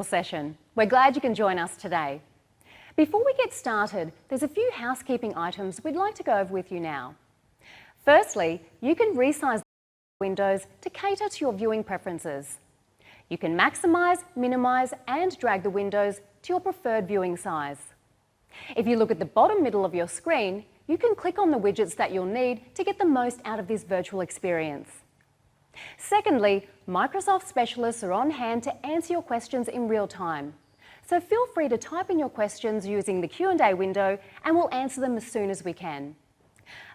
Session. We're glad you can join us today. Before we get started, there's a few housekeeping items we'd like to go over with you now. Firstly, you can resize windows to cater to your viewing preferences. You can maximise, minimise and drag the windows to your preferred viewing size. If you look at the bottom middle of your screen, you can click on the widgets that you'll need to get the most out of this virtual experience. Secondly, Microsoft specialists are on hand to answer your questions in real time. So feel free to type in your questions using the Q&A window and we'll answer them as soon as we can.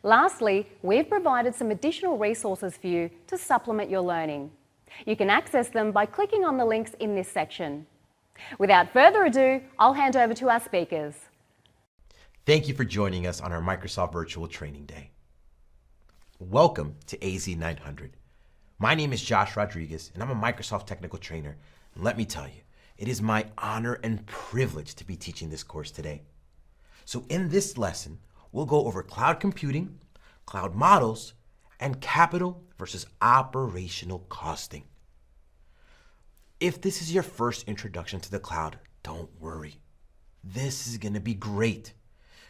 Lastly, we've provided some additional resources for you to supplement your learning. You can access them by clicking on the links in this section. Without further ado, I'll hand over to our speakers. Thank you for joining us on our Microsoft Virtual Training Day. Welcome to az900. My name is Josh Rodriguez, and I'm a Microsoft Technical Trainer. And let me tell you, it is my honor and privilege to be teaching this course today. So in this lesson, we'll go over cloud computing, cloud models, and capital versus operational costing. If this is your first introduction to the cloud, don't worry. This is going to be great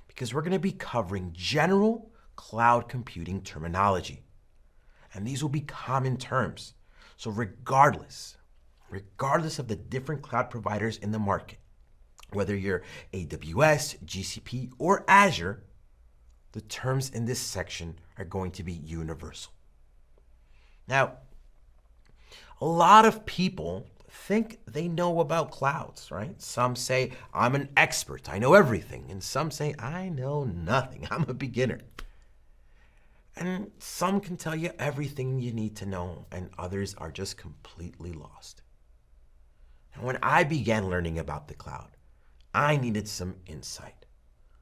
because we're going to be covering general cloud computing terminology. And these will be common terms. So regardless of the different cloud providers in the market, whether you're AWS, GCP, or Azure, the terms in this section are going to be universal. Now, a lot of people think they know about clouds, right? Some say, I'm an expert, I know everything. And some say, I know nothing, I'm a beginner. And some can tell you everything you need to know, and others are just completely lost. And when I began learning about the cloud, I needed some insight.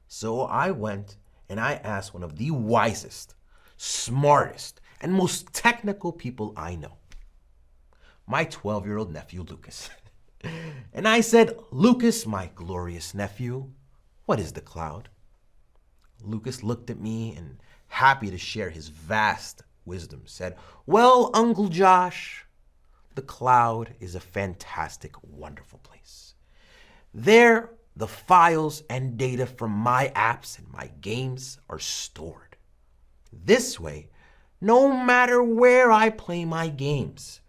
So I went and I asked one of the wisest, smartest, and most technical people I know, my 12-year-old nephew, Lucas. And I said, Lucas, my glorious nephew, what is the cloud? Lucas looked at me and, happy to share his vast wisdom, said, well, Uncle Josh, the cloud is a fantastic, wonderful place. There, the files and data from my apps and my games are stored. This way, no matter where I play my games,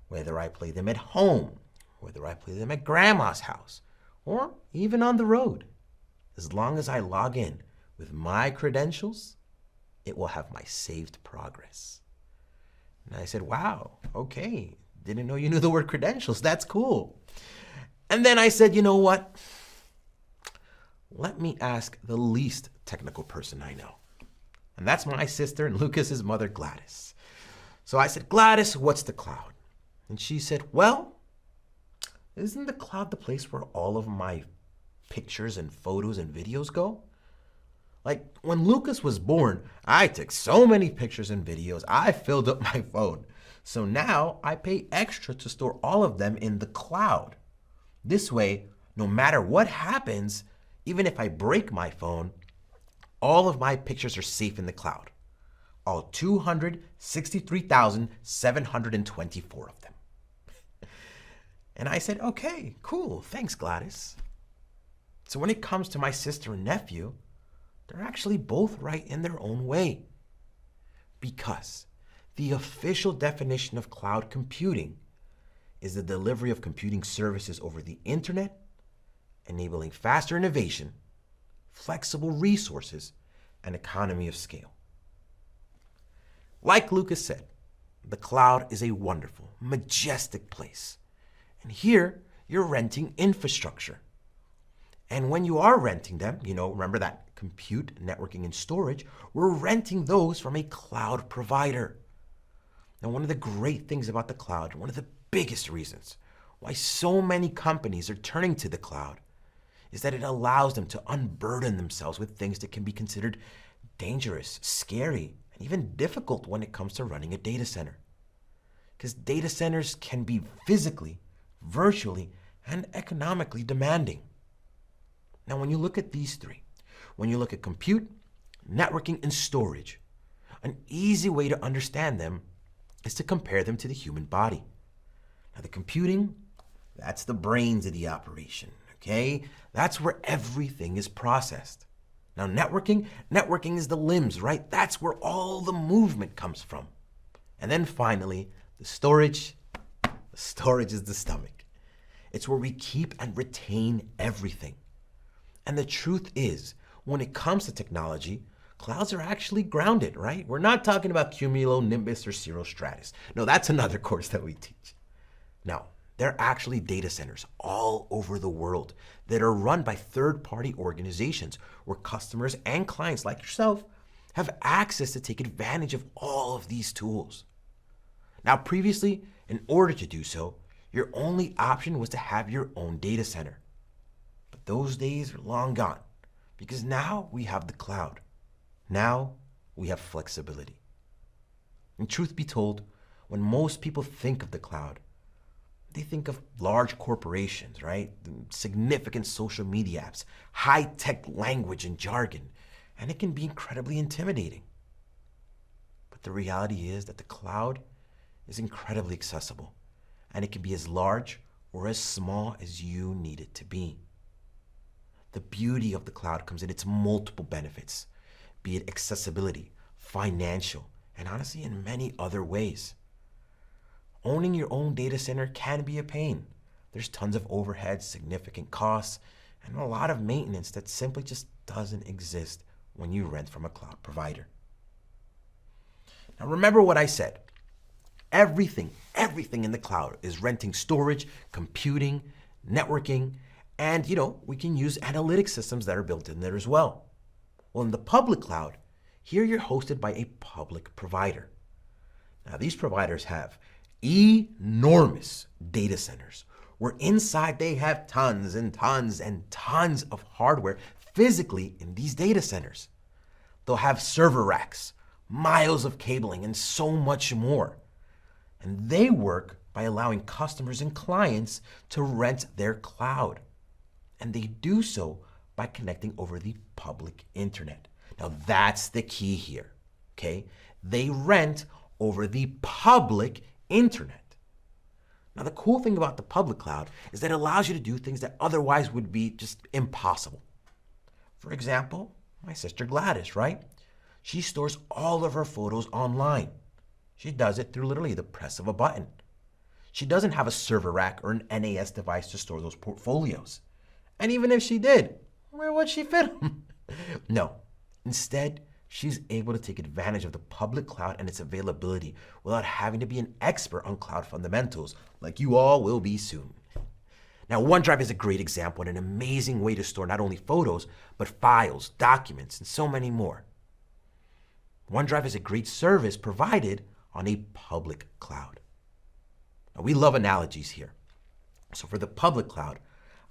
whether I play them at home, whether I play them at grandma's house, or even on the road, as long as I log in with my credentials, it will have my saved progress. And I said, wow, okay, didn't know you knew the word credentials, that's cool. And then I said, you know what? Let me ask the least technical person I know. And that's my sister and Lucas's mother, Gladys. So I said, Gladys, what's the cloud? And she said, well, isn't the cloud the place where all of my pictures and photos and videos go? Like, when Lucas was born, I took so many pictures and videos, I filled up my phone. So now I pay extra to store all of them in the cloud. This way, no matter what happens, even if I break my phone, all of my pictures are safe in the cloud. All 263,724 of them. And I said, okay, cool, thanks, Gladys. So when it comes to my sister and nephew, they're actually both right in their own way. Because the official definition of cloud computing is the delivery of computing services over the internet, enabling faster innovation, flexible resources, and economy of scale. Like Lucas said, the cloud is a wonderful, majestic place. And here, you're renting infrastructure. And when you are renting them, remember that compute, networking, and storage, we're renting those from a cloud provider. Now, one of the great things about the cloud, one of the biggest reasons why so many companies are turning to the cloud, is that it allows them to unburden themselves with things that can be considered dangerous, scary, and even difficult when it comes to running a data center. Because data centers can be physically, virtually, and economically demanding. Now, when you look at these three, when you look at compute, networking, and storage, an easy way to understand them is to compare them to the human body. Now, the computing, That's the brains of the operation, okay? That's where everything is processed. Now, networking is the limbs, right? That's where all the movement comes from. And then finally, the storage is the stomach. It's where we keep and retain everything. And the truth is, when it comes to technology, clouds are actually grounded, right? We're not talking about cumulonimbus or cirrostratus. No, that's another course that we teach. Now, there are actually data centers all over the world that are run by third-party organizations where customers and clients like yourself have access to take advantage of all of these tools. Now, previously, in order to do so, your only option was to have your own data center. But those days are long gone because now we have the cloud. Now we have flexibility. And truth be told, when most people think of the cloud, they think of large corporations, right? Significant social media apps, high-tech language and jargon, and it can be incredibly intimidating. But the reality is that the cloud is incredibly accessible, and it can be as large or as small as you need it to be. The beauty of the cloud comes in its multiple benefits, be it accessibility, financial, and honestly in many other ways. Owning your own data center can be a pain. There's tons of overhead, significant costs, and a lot of maintenance that simply just doesn't exist when you rent from a cloud provider. Now remember what I said. Everything in the cloud is renting storage, computing, networking, and we can use analytic systems that are built in there as well. Well, in the public cloud, here you're hosted by a public provider. Now these providers have enormous data centers where inside they have tons and tons and tons of hardware physically in these data centers. They'll have server racks, miles of cabling, and so much more. And they work by allowing customers and clients to rent their cloud. And they do so by connecting over the public internet. Now that's the key here, okay? They rent over the public internet. Now the cool thing about the public cloud is that it allows you to do things that otherwise would be just impossible. For example, my sister Gladys, right? She stores all of her photos online. She does it through literally the press of a button. She doesn't have a server rack or an NAS device to store those portfolios. And even if she did, where would she fit them? No. Instead, she's able to take advantage of the public cloud and its availability without having to be an expert on cloud fundamentals, like you all will be soon. Now, OneDrive is a great example and an amazing way to store not only photos, but files, documents, and so many more. OneDrive is a great service provided on a public cloud. Now, we love analogies here. So for the public cloud,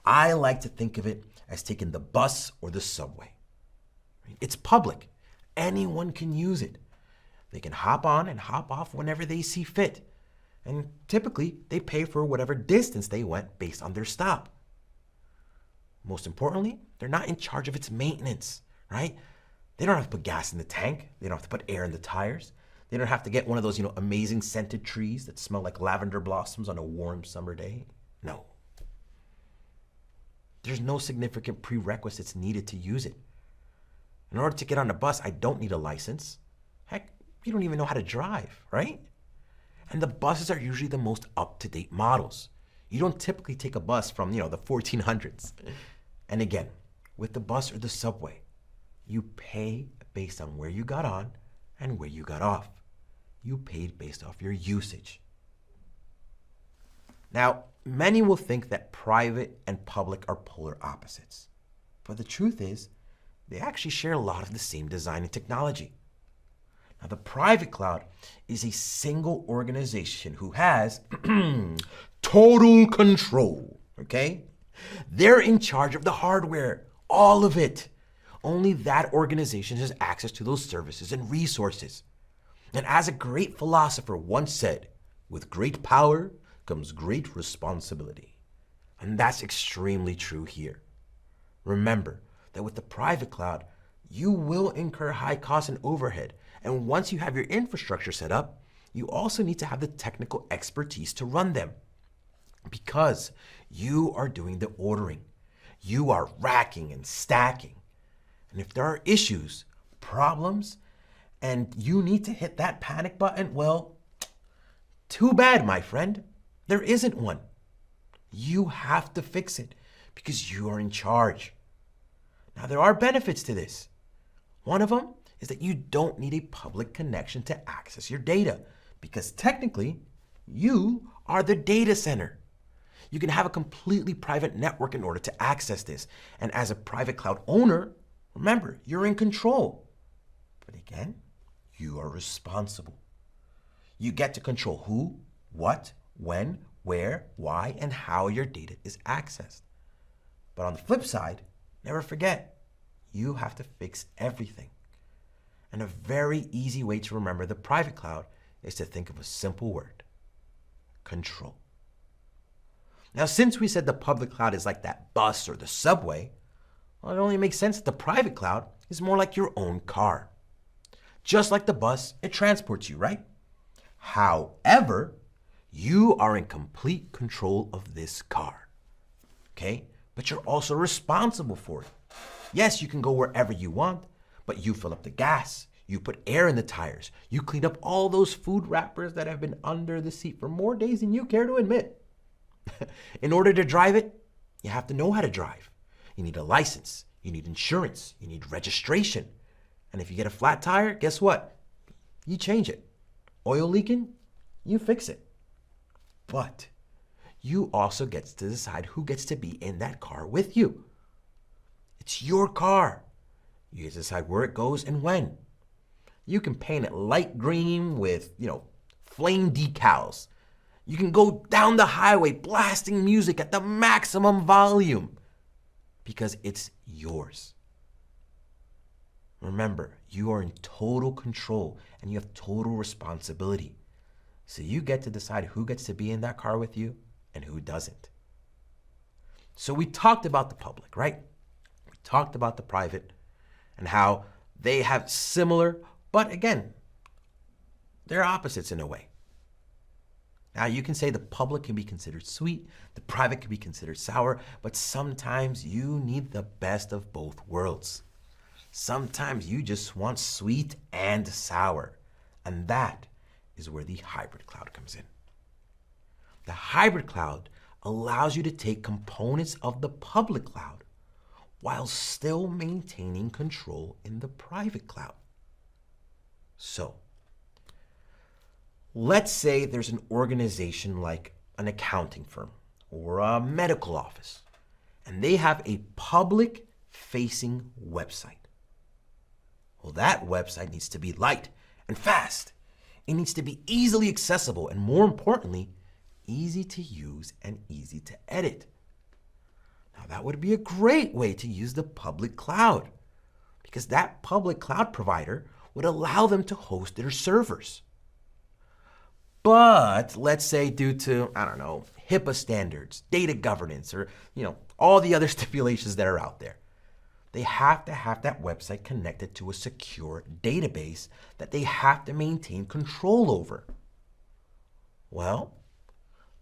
I like to think of it as taking the bus or the subway. It's public. Anyone can use it. They can hop on and hop off whenever they see fit. And typically, they pay for whatever distance they went based on their stop. Most importantly, they're not in charge of its maintenance, right? They don't have to put gas in the tank. They don't have to put air in the tires. They don't have to get one of those, amazing scented trees that smell like lavender blossoms on a warm summer day. No. There's no significant prerequisites needed to use it. In order to get on a bus, I don't need a license. Heck, you don't even know how to drive, right? And the buses are usually the most up-to-date models. You don't typically take a bus from, the 1400s. And again, with the bus or the subway, you pay based on where you got on and where you got off. You paid based off your usage. Now, many will think that private and public are polar opposites. But the truth is, they actually share a lot of the same design and technology. Now, the private cloud is a single organization who has total control, okay? They're in charge of the hardware, all of it. Only that organization has access to those services and resources. And as a great philosopher once said, with great power comes great responsibility. And that's extremely true here. Remember that with the private cloud, you will incur high costs and overhead. And once you have your infrastructure set up, you also need to have the technical expertise to run them. Because you are doing the ordering. You are racking and stacking. And if there are issues, problems, and you need to hit that panic button, well, too bad, my friend. There isn't one. You have to fix it because you are in charge. Now, there are benefits to this. One of them is that you don't need a public connection to access your data because technically, you are the data center. You can have a completely private network in order to access this. And as a private cloud owner, remember, you're in control. But again, you are responsible. You get to control who, what, when, where, why, and how your data is accessed. But on the flip side, never forget, you have to fix everything. And a very easy way to remember the private cloud is to think of a simple word: control. Now, since we said the public cloud is like that bus or the subway, well, it only makes sense that the private cloud is more like your own car. Just like the bus, it transports you, right? However, you are in complete control of this car, okay? But you're also responsible for it. Yes, you can go wherever you want, but you fill up the gas, you put air in the tires, you clean up all those food wrappers that have been under the seat for more days than you care to admit. In order to drive it, you have to know how to drive. You need a license, you need insurance, you need registration. And if you get a flat tire, guess what? You change it. Oil leaking, you fix it. But you also get to decide who gets to be in that car with you. It's your car. You get to decide where it goes and when. You can paint it light green with, flame decals. You can go down the highway blasting music at the maximum volume because it's yours. Remember, you are in total control and you have total responsibility. So you get to decide who gets to be in that car with you and who doesn't. So we talked about the public, right? We talked about the private and how they have similar, but again, they're opposites in a way. Now you can say the public can be considered sweet, the private can be considered sour, but sometimes you need the best of both worlds. Sometimes you just want sweet and sour, and that is where the hybrid cloud comes in. The hybrid cloud allows you to take components of the public cloud while still maintaining control in the private cloud. So, let's say there's an organization like an accounting firm or a medical office, and they have a public-facing website. Well, that website needs to be light and fast. It needs to be easily accessible and, more importantly, easy to use and easy to edit. Now, that would be a great way to use the public cloud because that public cloud provider would allow them to host their servers. But let's say due to, HIPAA standards, data governance, or, all the other stipulations that are out there, they have to have that website connected to a secure database that they have to maintain control over. Well,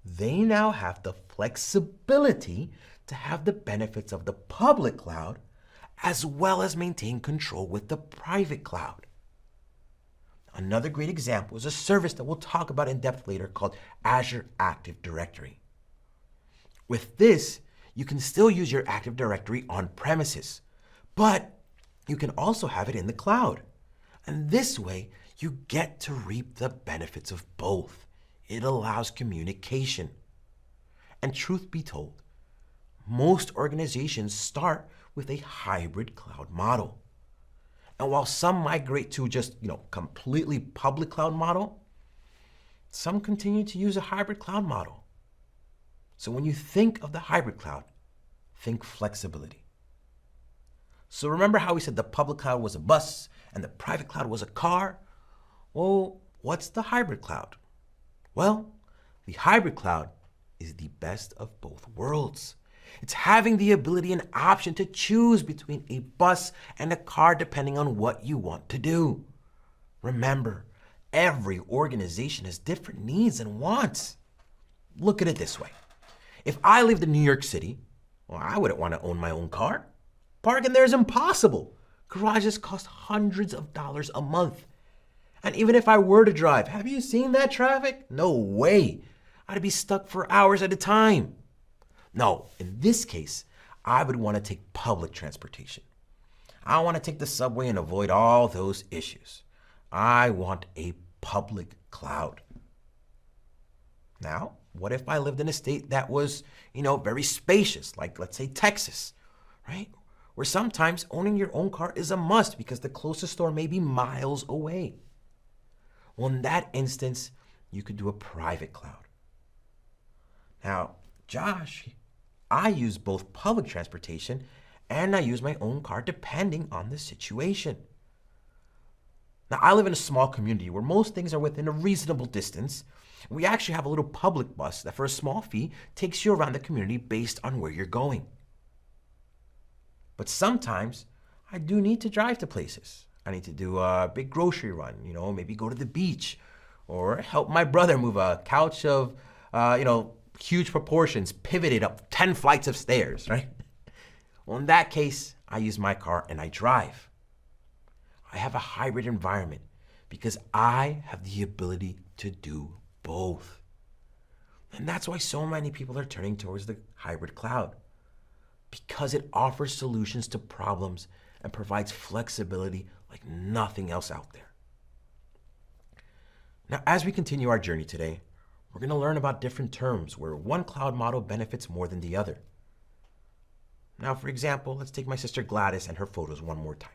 they now have the flexibility to have the benefits of the public cloud as well as maintain control with the private cloud. Another great example is a service that we'll talk about in depth later called Azure Active Directory. With this, you can still use your Active Directory on premises, but you can also have it in the cloud. And this way, you get to reap the benefits of both. It allows communication. And truth be told, most organizations start with a hybrid cloud model. And while some migrate to just, completely public cloud model, some continue to use a hybrid cloud model. So when you think of the hybrid cloud, think flexibility. So remember how we said the public cloud was a bus and the private cloud was a car? Well, what's the hybrid cloud? Well, the hybrid cloud is the best of both worlds. It's having the ability and option to choose between a bus and a car depending on what you want to do. Remember, every organization has different needs and wants. Look at it this way. If I lived in New York City, well, I wouldn't want to own my own car. Parking there is impossible. Garages cost hundreds of dollars a month. And even if I were to drive, have you seen that traffic? No way. I'd be stuck for hours at a time. No, in this case, I would want to take public transportation. I want to take the subway and avoid all those issues. I want a public cloud. Now, what if I lived in a state that was, very spacious, like let's say Texas, right? Where sometimes owning your own car is a must because the closest store may be miles away. Well, in that instance, you could do a private cloud. Now, Josh, I use both public transportation and I use my own car depending on the situation. Now, I live in a small community where most things are within a reasonable distance. We actually have a little public bus that for a small fee takes you around the community based on where you're going. But sometimes I do need to drive to places. I need to do a big grocery run, maybe go to the beach or help my brother move a couch of, huge proportions pivoted up 10 flights of stairs, right? Well, in that case, I use my car and I drive. I have a hybrid environment because I have the ability to do both. And that's why so many people are turning towards the hybrid cloud, because it offers solutions to problems and provides flexibility like nothing else out there. Now, as we continue our journey today, we're going to learn about different terms where one cloud model benefits more than the other. Now, for example, let's take my sister Gladys and her photos one more time.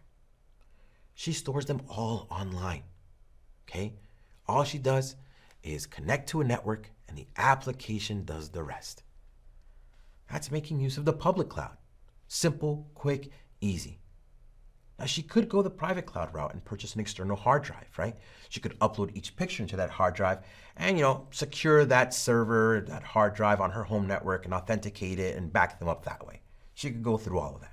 She stores them all online, okay? All she does is connect to a network and the application does the rest. That's making use of the public cloud. Simple, quick, easy. Now, she could go the private cloud route and purchase an external hard drive, right? She could upload each picture into that hard drive and, secure that server, that hard drive on her home network and authenticate it and back them up that way. She could go through all of that.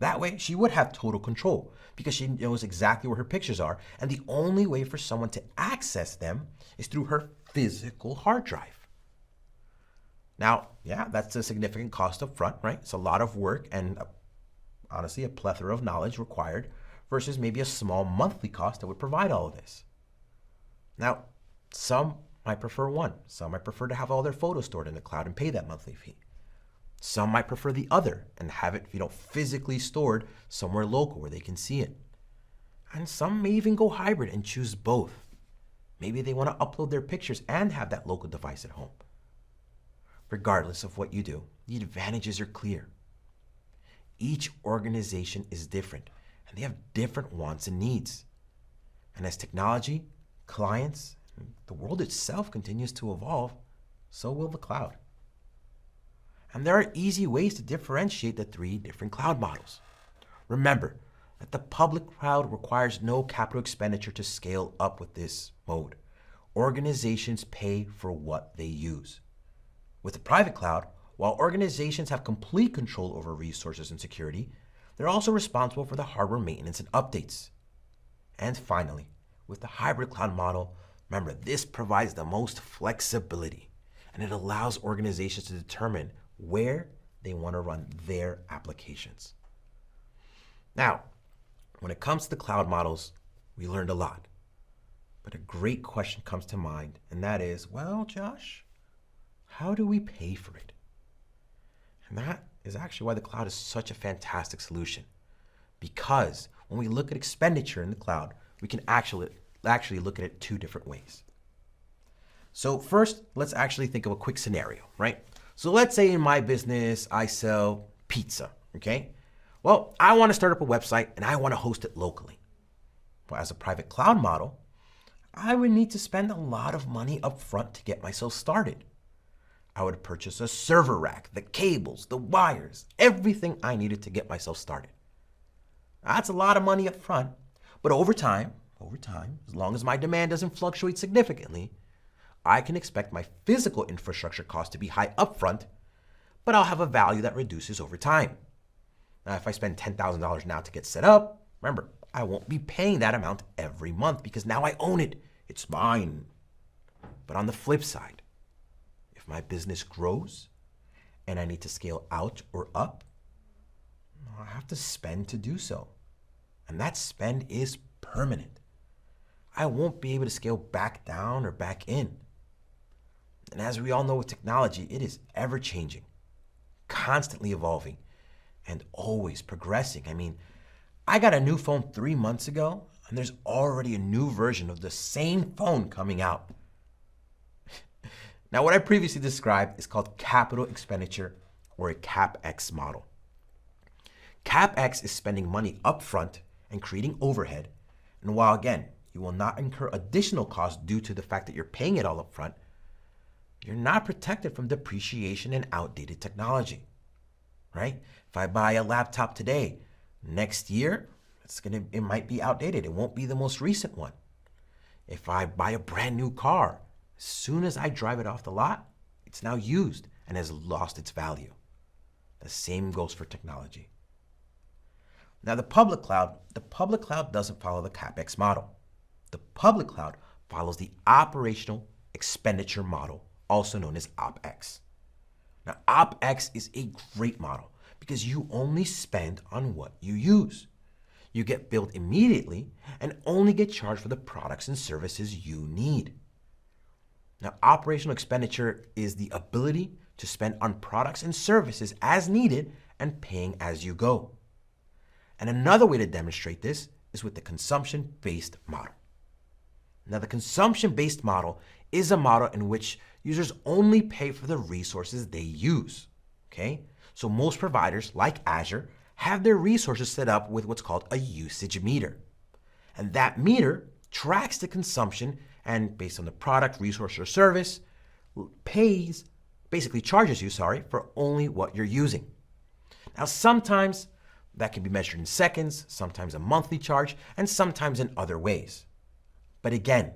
That way, she would have total control because she knows exactly where her pictures are, and the only way for someone to access them is through her physical hard drive. Now, yeah, that's a significant cost up front, right? It's a lot of work and honestly, a plethora of knowledge required versus maybe a small monthly cost that would provide all of this. Now, some might prefer one. Some might prefer to have all their photos stored in the cloud and pay that monthly fee. Some might prefer the other and have it, physically stored somewhere local where they can see it. And some may even go hybrid and choose both. Maybe they want to upload their pictures and have that local device at home. Regardless of what you do, the advantages are clear. Each organization is different, and they have different wants and needs. And as technology, clients, the world itself continues to evolve, so will the cloud. And there are easy ways to differentiate the three different cloud models. Remember that the public cloud requires no capital expenditure to scale up with this mode. Organizations pay for what they use. With the private cloud, while organizations have complete control over resources and security, they're also responsible for the hardware maintenance and updates. And finally, with the hybrid cloud model, remember, this provides the most flexibility, and it allows organizations to determine where they want to run their applications. Now, when it comes to the cloud models, we learned a lot. But a great question comes to mind, and that is, well, Josh, how do we pay for it? And that is actually why the cloud is such a fantastic solution. Because when we look at expenditure in the cloud, we can actually look at it two different ways. So first, let's actually think of a quick scenario, right? So let's say in my business, I sell pizza, okay? Well, I want to start up a website and I want to host it locally. Well, as a private cloud model, I would need to spend a lot of money up front to get myself started. I would purchase a server rack, the cables, the wires, everything I needed to get myself started. That's a lot of money up front, but over time, as long as my demand doesn't fluctuate significantly, I can expect my physical infrastructure cost to be high up front, but I'll have a value that reduces over time. Now, if I spend $10,000 now to get set up, remember, I won't be paying that amount every month because now I own it. It's mine. But on the flip side, if my business grows and I need to scale out or up, I have to spend to do so. And that spend is permanent. I won't be able to scale back down or back in. And as we all know with technology, it is ever changing, constantly evolving, and always progressing. I mean, I got a new phone 3 months ago, and there's already a new version of the same phone coming out. Now, what I previously described is called capital expenditure, or a CapEx model. CapEx is spending money upfront and creating overhead. And while again, you will not incur additional costs due to the fact that you're paying it all upfront, you're not protected from depreciation and outdated technology, right? If I buy a laptop today, next year, it might be outdated. It won't be the most recent one. If I buy a brand new car, as soon as I drive it off the lot, it's now used and has lost its value. The same goes for technology. Now the public cloud doesn't follow the CapEx model. The public cloud follows the operational expenditure model, also known as OpEx. Now OpEx is a great model because you only spend on what you use. You get billed immediately and only get charged for the products and services you need. Now, operational expenditure is the ability to spend on products and services as needed and paying as you go. And another way to demonstrate this is with the consumption-based model. Now, the consumption-based model is a model in which users only pay for the resources they use, okay? So most providers, like Azure, have their resources set up with what's called a usage meter. And that meter tracks the consumption and based on the product, resource, or service, charges you, for only what you're using. Now, sometimes that can be measured in seconds, sometimes a monthly charge, and sometimes in other ways. But again,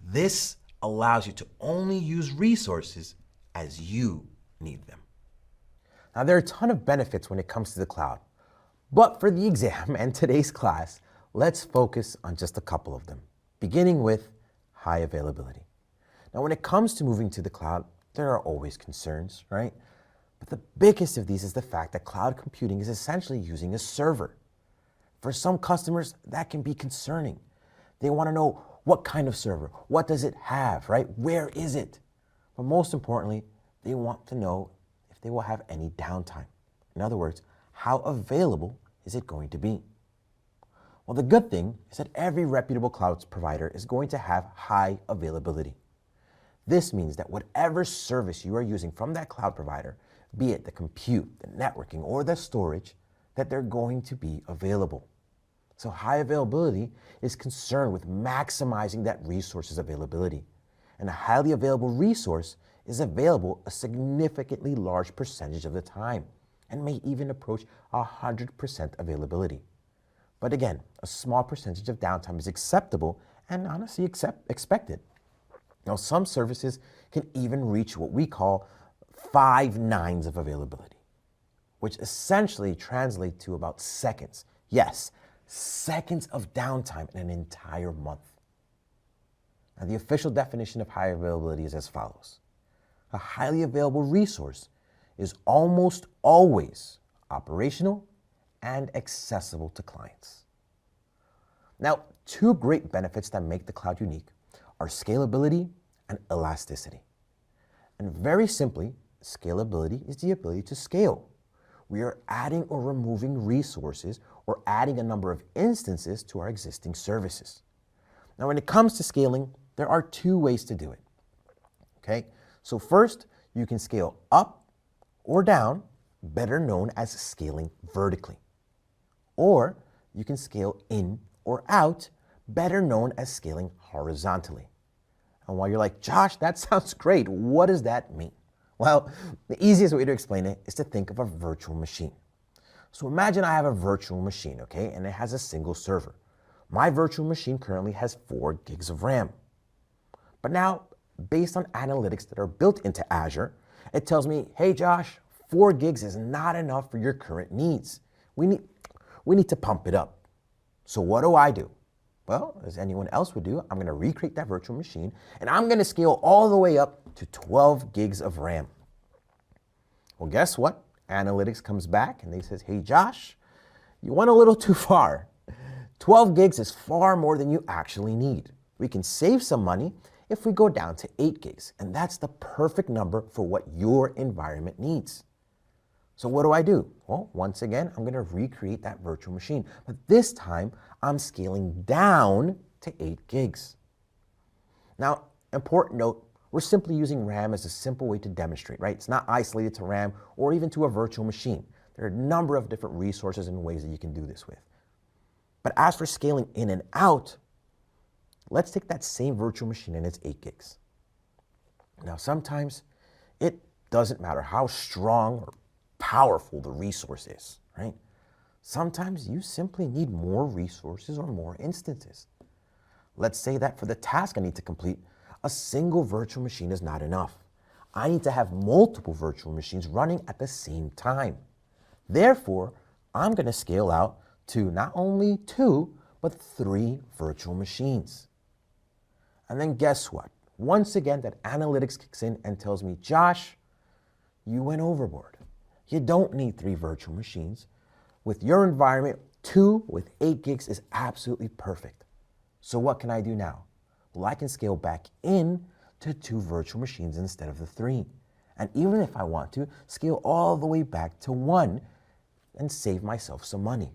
this allows you to only use resources as you need them. Now, there are a ton of benefits when it comes to the cloud. But for the exam and today's class, let's focus on just a couple of them, beginning with high availability. Now, when it comes to moving to the cloud, there are always concerns, right? But the biggest of these is the fact that cloud computing is essentially using a server. For some customers, that can be concerning. They want to know what kind of server, what does it have, right? Where is it? But most importantly, they want to know if they will have any downtime. In other words, how available is it going to be? Well, the good thing is that every reputable cloud provider is going to have high availability. This means that whatever service you are using from that cloud provider, be it the compute, the networking, or the storage, that they're going to be available. So high availability is concerned with maximizing that resource's availability. And a highly available resource is available a significantly large percentage of the time and may even approach 100% availability. But again, a small percentage of downtime is acceptable and honestly expected. Now, some services can even reach what we call 5 nines of availability, which essentially translate to about seconds. Yes, seconds of downtime in an entire month. Now, the official definition of high availability is as follows. A highly available resource is almost always operational and accessible to clients. Now, 2 great benefits that make the cloud unique are scalability and elasticity. And very simply, scalability is the ability to scale. We are adding or removing resources or adding a number of instances to our existing services. Now, when it comes to scaling, there are 2 ways to do it. Okay, so first, you can scale up or down, better known as scaling vertically. Or you can scale in or out, better known as scaling horizontally. And while you're like, Josh, that sounds great, what does that mean? Well, the easiest way to explain it is to think of a virtual machine. So imagine I have a virtual machine, okay, and it has a single server. My virtual machine currently has 4 gigs of RAM. But now, based on analytics that are built into Azure, it tells me, hey Josh, 4 gigs is not enough for your current needs. We need to pump it up. So what do? Well, as anyone else would do, I'm going to recreate that virtual machine and I'm going to scale all the way up to 12 gigs of RAM. Well, guess what? Analytics comes back and they says, hey, Josh, you went a little too far. 12 gigs is far more than you actually need. We can save some money if we go down to 8 gigs, and that's the perfect number for what your environment needs. So what do? Well, once again, I'm gonna recreate that virtual machine, but this time I'm scaling down to 8 gigs. Now, important note, we're simply using RAM as a simple way to demonstrate, right? It's not isolated to RAM or even to a virtual machine. There are a number of different resources and ways that you can do this with. But as for scaling in and out, let's take that same virtual machine and it's 8 gigs. Now, sometimes it doesn't matter how strong or powerful the resource is, right? Sometimes you simply need more resources or more instances. Let's say that for the task I need to complete, a single virtual machine is not enough. I need to have multiple virtual machines running at the same time. Therefore, I'm going to scale out to not only 2, but 3 virtual machines. And then guess what? Once again, that analytics kicks in and tells me, Josh, you went overboard. You don't need 3 virtual machines. With your environment, 2 with 8 gigs is absolutely perfect. So what can I do now? Well, I can scale back in to 2 virtual machines instead of the 3. And even if I want to, scale all the way back to 1 and save myself some money.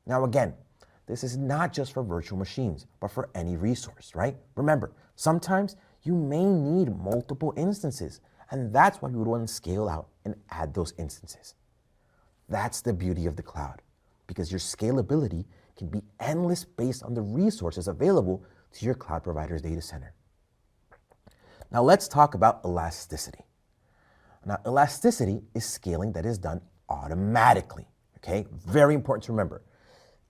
Now again, this is not just for virtual machines, but for any resource, right? Remember, sometimes you may need multiple instances, and that's why you would want to scale out and add those instances. That's the beauty of the cloud, because your scalability can be endless based on the resources available to your cloud provider's data center. Now let's talk about elasticity. Now, elasticity is scaling that is done automatically, okay? Very important to remember.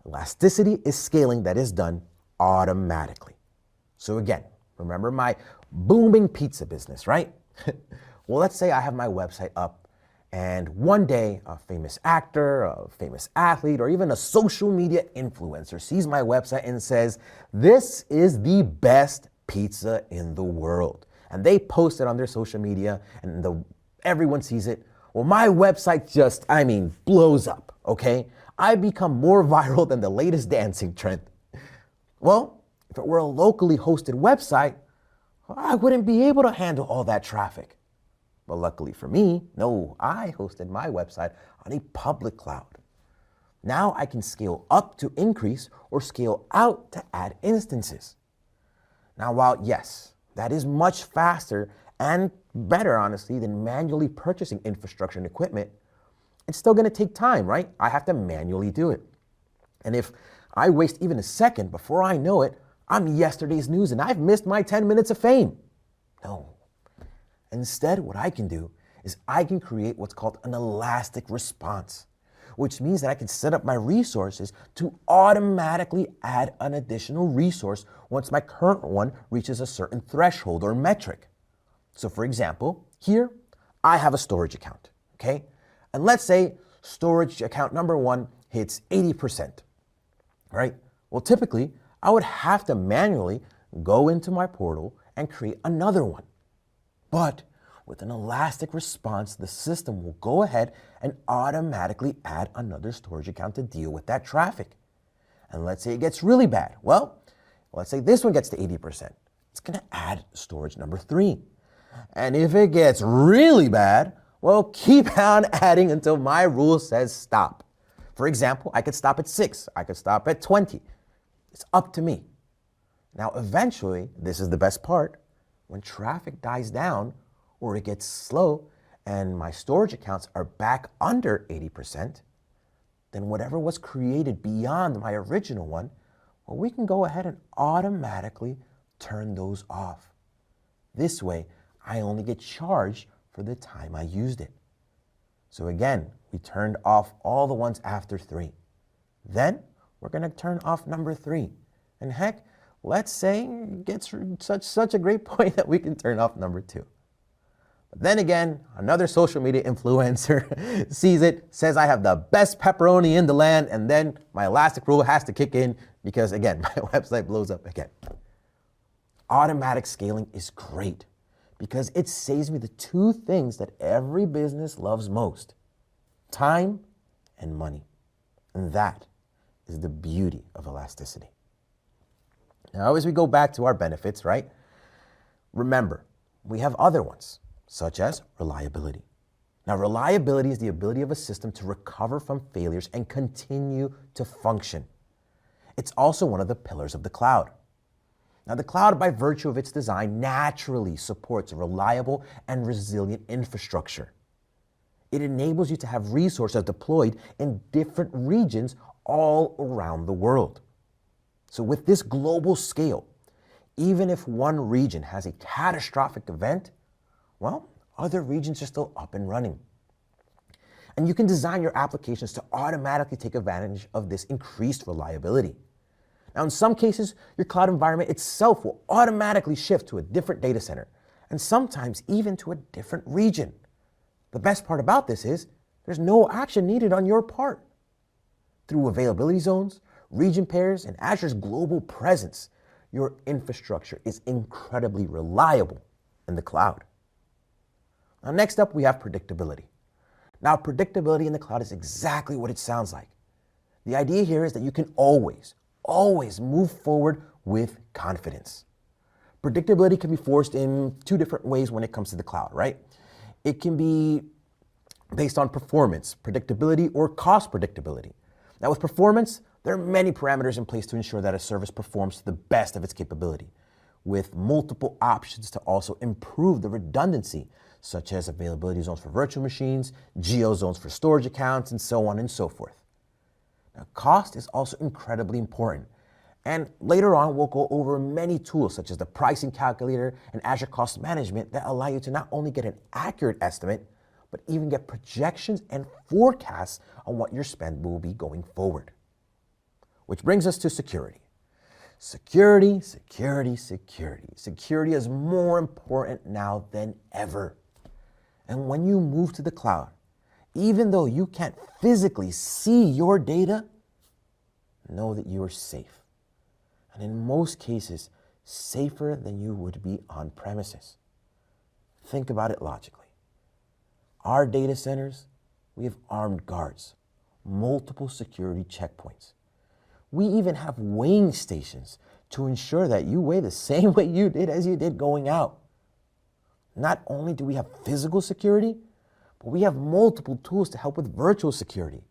Elasticity is scaling that is done automatically. So again, remember my booming pizza business, right? Well, let's say I have my website up and one day a famous actor, a famous athlete, or even a social media influencer sees my website and says, this is the best pizza in the world. And they post it on their social media and everyone sees it. Well, my website just, blows up, okay? I become more viral than the latest dancing trend. Well, if it were a locally hosted website, I wouldn't be able to handle all that traffic. But luckily for me, no, I hosted my website on a public cloud. Now I can scale up to increase or scale out to add instances. Now, while yes, that is much faster and better, honestly, than manually purchasing infrastructure and equipment, it's still gonna take time, right? I have to manually do it. And if I waste even a second before I know it, I'm yesterday's news and I've missed my 10 minutes of fame. No. Instead, what I can do is I can create what's called an elastic response, which means that I can set up my resources to automatically add an additional resource once my current one reaches a certain threshold or metric. So for example, here I have a storage account, okay? And let's say storage account number 1 hits 80%, right? Well, typically I would have to manually go into my portal and create another one. But with an elastic response, the system will go ahead and automatically add another storage account to deal with that traffic. And let's say it gets really bad. Well, let's say this one gets to 80%. It's gonna add storage number 3. And if it gets really bad, well, keep on adding until my rule says stop. For example, I could stop at 6, I could stop at 20. It's up to me. Now, eventually, this is the best part, when traffic dies down or it gets slow and my storage accounts are back under 80%, then whatever was created beyond my original one, well, we can go ahead and automatically turn those off. This way, I only get charged for the time I used it. So again, we turned off all the ones after 3. Then we're gonna turn off number 3. And heck, let's say it gets such a great point that we can turn off number 2. But then again, another social media influencer sees it, says I have the best pepperoni in the land, and then my elastic rule has to kick in because again, my website blows up again. Automatic scaling is great because it saves me the two things that every business loves most: time and money. And that is the beauty of elasticity. Now, as we go back to our benefits, right? Remember, we have other ones, such as reliability. Now, reliability is the ability of a system to recover from failures and continue to function. It's also one of the pillars of the cloud. Now, the cloud, by virtue of its design, naturally supports a reliable and resilient infrastructure. It enables you to have resources deployed in different regions all around the world. So with this global scale, even if one region has a catastrophic event, well, other regions are still up and running. And you can design your applications to automatically take advantage of this increased reliability. Now, in some cases, your cloud environment itself will automatically shift to a different data center, and sometimes even to a different region. The best part about this is there's no action needed on your part. Through availability zones, region pairs, and Azure's global presence, your infrastructure is incredibly reliable in the cloud. Now, next up, we have predictability. Now, predictability in the cloud is exactly what it sounds like. The idea here is that you can always move forward with confidence. Predictability can be forced in two different ways when it comes to the cloud, right? It can be based on performance predictability or cost predictability. Now, with performance, there are many parameters in place to ensure that a service performs to the best of its capability, with multiple options to also improve the redundancy, such as availability zones for virtual machines, geo zones for storage accounts, and so on and so forth. Now, cost is also incredibly important. And later on, we'll go over many tools such as the pricing calculator and Azure Cost Management that allow you to not only get an accurate estimate, but even get projections and forecasts on what your spend will be going forward. Which brings us to security. Security, security, security. Security is more important now than ever. And when you move to the cloud, even though you can't physically see your data, know that you are safe. And in most cases, safer than you would be on premises. Think about it logically. Our data centers, we have armed guards, multiple security checkpoints. We even have weighing stations to ensure that you weigh the same way you did as you did going out. Not only do we have physical security, but we have multiple tools to help with virtual security,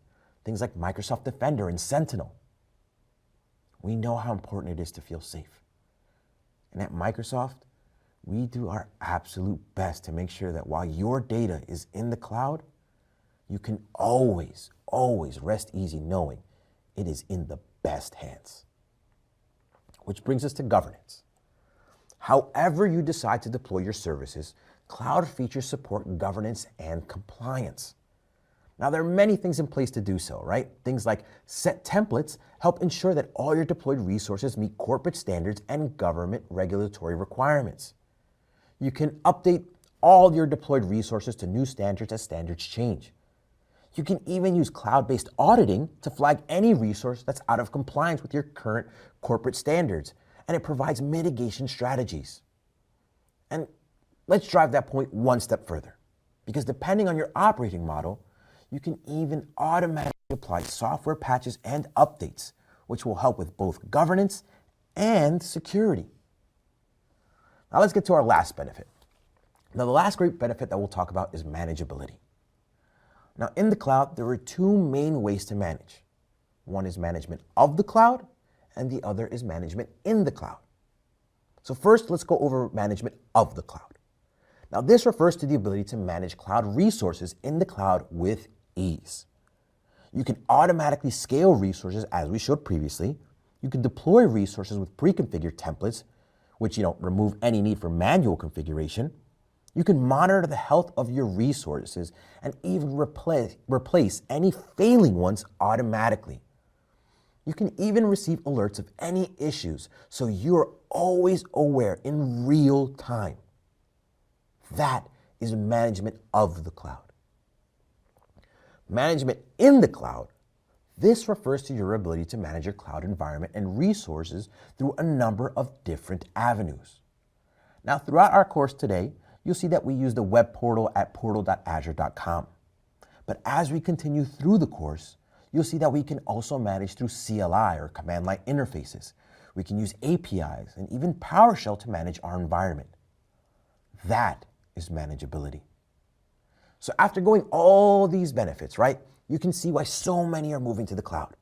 things like Microsoft Defender and Sentinel. We know how important it is to feel safe. And at Microsoft, we do our absolute best to make sure that while your data is in the cloud, you can always rest easy knowing it is in the best hands. Which brings us to governance. However you decide to deploy your services, cloud features support governance and compliance. Now, there are many things in place to do so, right? Things like set templates help ensure that all your deployed resources meet corporate standards and government regulatory requirements. You can update all your deployed resources to new standards as standards change. You can even use cloud-based auditing to flag any resource that's out of compliance with your current corporate standards, and it provides mitigation strategies. And let's drive that point one step further, because depending on your operating model, you can even automatically apply software patches and updates, which will help with both governance and security. Now let's get to our last benefit. Now, the last great benefit that we'll talk about is manageability. Now, in the cloud, there are two main ways to manage. One is management of the cloud, and the other is management in the cloud. So first, let's go over management of the cloud. Now, this refers to the ability to manage cloud resources in the cloud with ease. You can automatically scale resources as we showed previously. You can deploy resources with pre-configured templates, which remove any need for manual configuration. You can monitor the health of your resources and even replace any failing ones automatically. You can even receive alerts of any issues, so you're always aware in real time. That is management of the cloud. Management in the cloud. This refers to your ability to manage your cloud environment and resources through a number of different avenues. Now, throughout our course today, you'll see that we use the web portal at portal.azure.com. But as we continue through the course, you'll see that we can also manage through CLI or command line interfaces. We can use APIs and even PowerShell to manage our environment. That is manageability. So after going all these benefits, right, you can see why so many are moving to the cloud.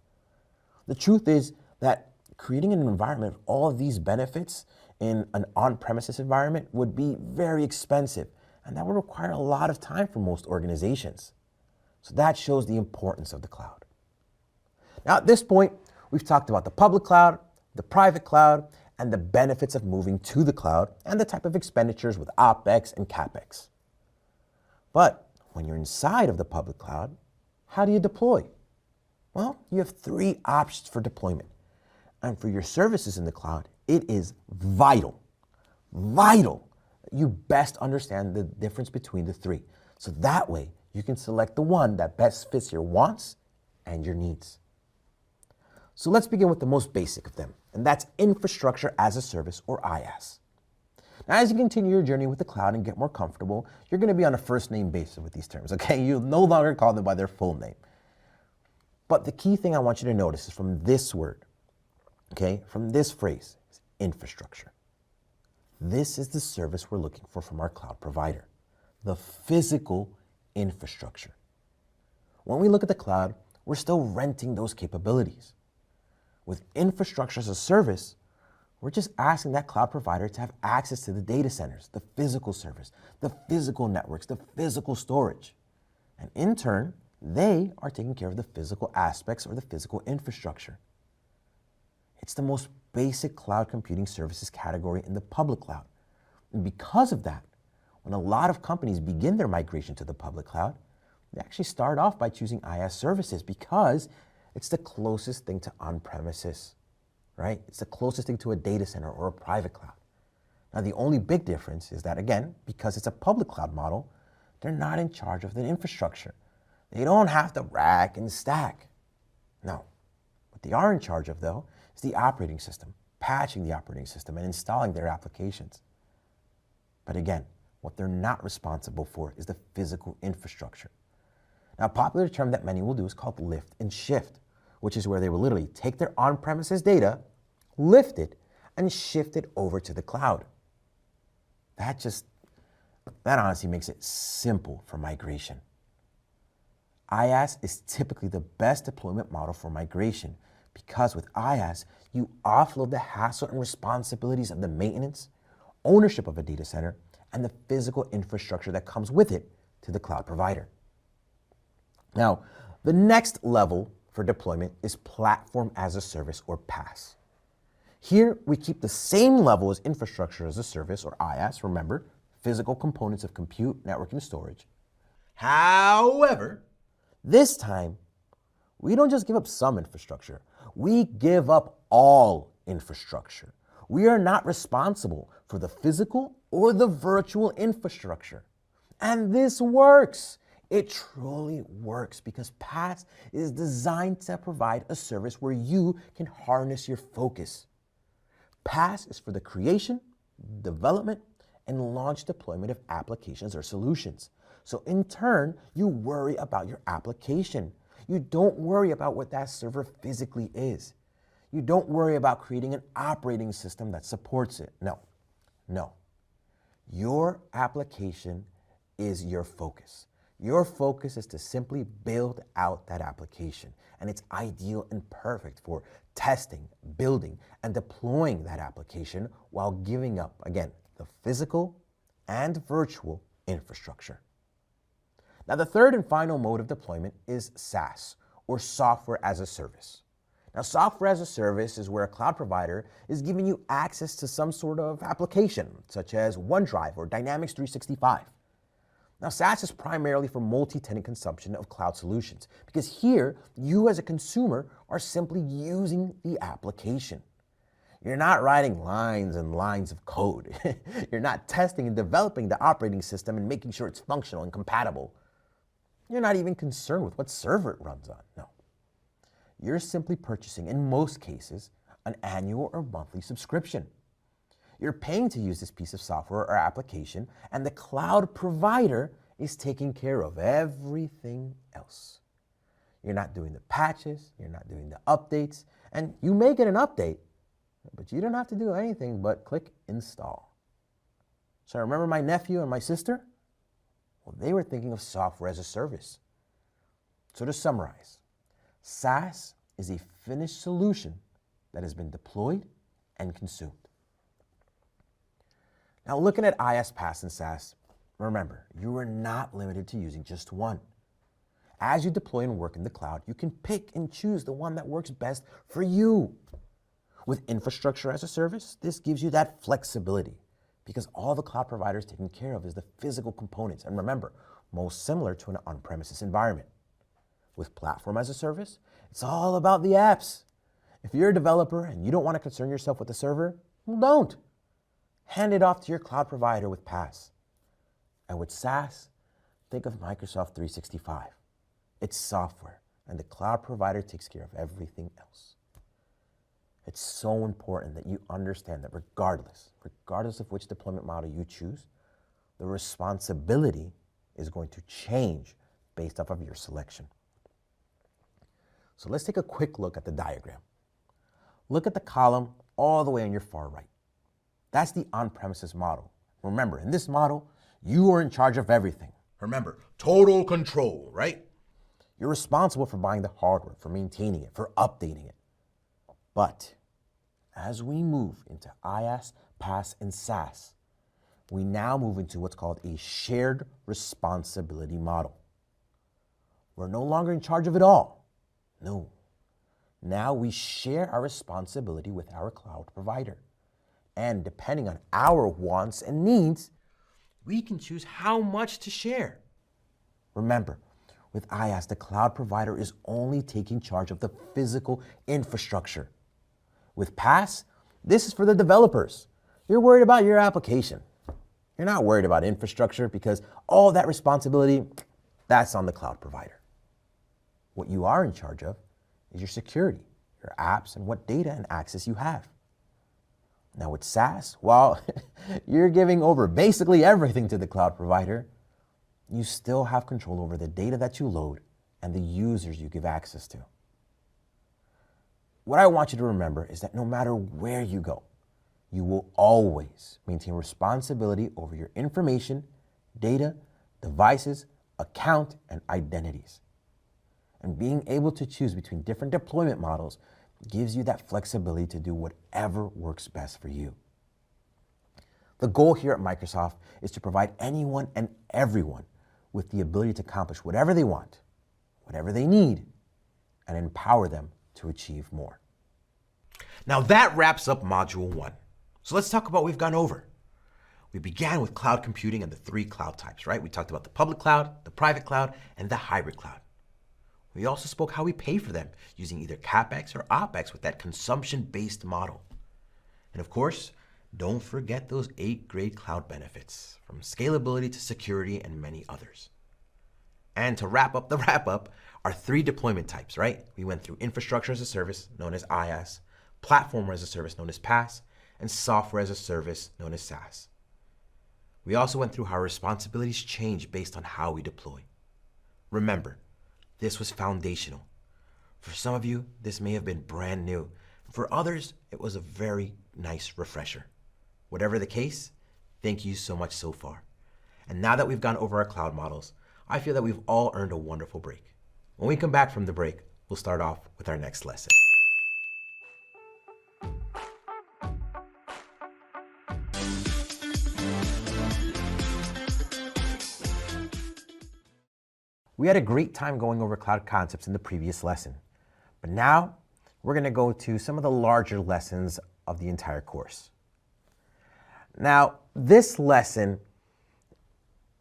The truth is that creating an environment with all of these benefits in an on-premises environment would be very expensive, and that would require a lot of time for most organizations. So that shows the importance of the cloud. Now at this point, we've talked about the public cloud, the private cloud, and the benefits of moving to the cloud and the type of expenditures with OpEx and CapEx. But when you're inside of the public cloud, how do you deploy? Well, you have 3 options for deployment. And for your services in the cloud, it is vital that you best understand the difference between the 3. So that way you can select the one that best fits your wants and your needs. So let's begin with the most basic of them, and that's infrastructure as a service, or IaaS. Now, as you continue your journey with the cloud and get more comfortable, you're going to be on a first name basis with these terms, okay? You'll no longer call them by their full name. But the key thing I want you to notice is from this word, okay, from this phrase, is infrastructure. This is the service we're looking for from our cloud provider, the physical infrastructure. When we look at the cloud, we're still renting those capabilities. With infrastructure as a service, we're just asking that cloud provider to have access to the data centers, the physical service, the physical networks, the physical storage. And in turn, they are taking care of the physical aspects or the physical infrastructure. It's the most basic cloud computing services category in the public cloud. And because of that, when a lot of companies begin their migration to the public cloud, they actually start off by choosing IaaS services because it's the closest thing to on-premises, right? It's the closest thing to a data center or a private cloud. Now, the only big difference is that, again, because it's a public cloud model, they're not in charge of the infrastructure. They don't have to rack and stack. No. What they are in charge of, though, is the operating system, patching the operating system, and installing their applications. But again, what they're not responsible for is the physical infrastructure. Now, a popular term that many will do is called lift and shift, which is where they will literally take their on-premises data, lift it, and shift it over to the cloud. That honestly makes it simple for migration. IaaS is typically the best deployment model for migration because with IaaS, you offload the hassle and responsibilities of the maintenance, ownership of a data center, and the physical infrastructure that comes with it to the cloud provider. Now, the next level for deployment is platform as a service, or PaaS. Here, we keep the same level as infrastructure as a service, or IaaS, remember, physical components of compute, network, and storage. However, this time, we don't just give up some infrastructure, we give up all infrastructure. We are not responsible for the physical or the virtual infrastructure. And this works. It truly works because PaaS is designed to provide a service where you can harness your focus. PaaS is for the creation, development, and launch deployment of applications or solutions. So in turn, you worry about your application. You don't worry about what that server physically is. You don't worry about creating an operating system that supports it. No. Your application is your focus. Your focus is to simply build out that application, and it's ideal and perfect for testing, building, and deploying that application while giving up, again, the physical and virtual infrastructure. Now, the third and final mode of deployment is SaaS, or software as a service. Now, software as a service is where a cloud provider is giving you access to some sort of application, such as OneDrive or Dynamics 365. Now, SaaS is primarily for multi-tenant consumption of cloud solutions because here, you as a consumer are simply using the application. You're not writing lines and lines of code. You're not testing and developing the operating system and making sure it's functional and compatible. You're not even concerned with what server it runs on. No. You're simply purchasing, in most cases, an annual or monthly subscription. You're paying to use this piece of software or application, and the cloud provider is taking care of everything else. You're not doing the patches, you're not doing the updates, and you may get an update, but you don't have to do anything but click install. So remember my nephew and my sister? Well, they were thinking of software as a service. So to summarize, SaaS is a finished solution that has been deployed and consumed. Now looking at IaaS, PaaS, and SaaS, remember, you are not limited to using just one. As you deploy and work in the cloud, you can pick and choose the one that works best for you. With infrastructure as a service, this gives you that flexibility because all the cloud provider is taking care of is the physical components. And remember, most similar to an on-premises environment. With platform as a service, it's all about the apps. If you're a developer and you don't want to concern yourself with the server, well, don't. Hand it off to your cloud provider with PaaS. And with SaaS, think of Microsoft 365. It's software, and the cloud provider takes care of everything else. It's so important that you understand that regardless of which deployment model you choose, the responsibility is going to change based off of your selection. So let's take a quick look at the diagram. Look at the column all the way on your far right. That's the on-premises model. Remember, in this model, you are in charge of everything. Remember, total control, right? You're responsible for buying the hardware, for maintaining it, for updating it. But as we move into IaaS, PaaS, and SaaS, we now move into what's called a shared responsibility model. We're no longer in charge of it all. No. Now we share our responsibility with our cloud provider. And depending on our wants and needs, We can choose how much to share. remember, with IaaS, the cloud provider is only taking charge of the physical infrastructure. With PaaS, this is for the developers. You're worried about your application. You're not worried about infrastructure because all that responsibility, that's on the cloud provider. What you are in charge of is your security, your apps, and what data and access you have. Now with SaaS, while you're giving over basically everything to the cloud provider, you still have control over the data that you load and the users you give access to. What I want you to remember is that no matter where you go, you will always maintain responsibility over your information, data, devices, account, and identities. And being able to choose between different deployment models gives you that flexibility to do whatever works best for you. The goal here at Microsoft is to provide anyone and everyone with the ability to accomplish whatever they want, whatever they need, and empower them to achieve more. Now that wraps up Module 1. So let's talk about what we've gone over. We began with cloud computing and the 3 cloud types, right? We talked about the public cloud, the private cloud, and the hybrid cloud. We also spoke how we pay for them using either CapEx or OpEx with that consumption-based model. And of course, don't forget those 8 great cloud benefits, from scalability to security and many others. And to wrap up the wrap-up, our 3 deployment types, right? We went through infrastructure as a service, known as IaaS, platform as a service, known as PaaS, and software as a service, known as SaaS. We also went through how responsibilities change based on how we deploy. Remember, this was foundational. For some of you, this may have been brand new. For others, it was a very nice refresher. Whatever the case, thank you so much so far. And now that we've gone over our cloud models, I feel that we've all earned a wonderful break. When we come back from the break, we'll start off with our next lesson. We had a great time going over cloud concepts in the previous lesson, but now we're going to go to some of the larger lessons of the entire course. Now, this lesson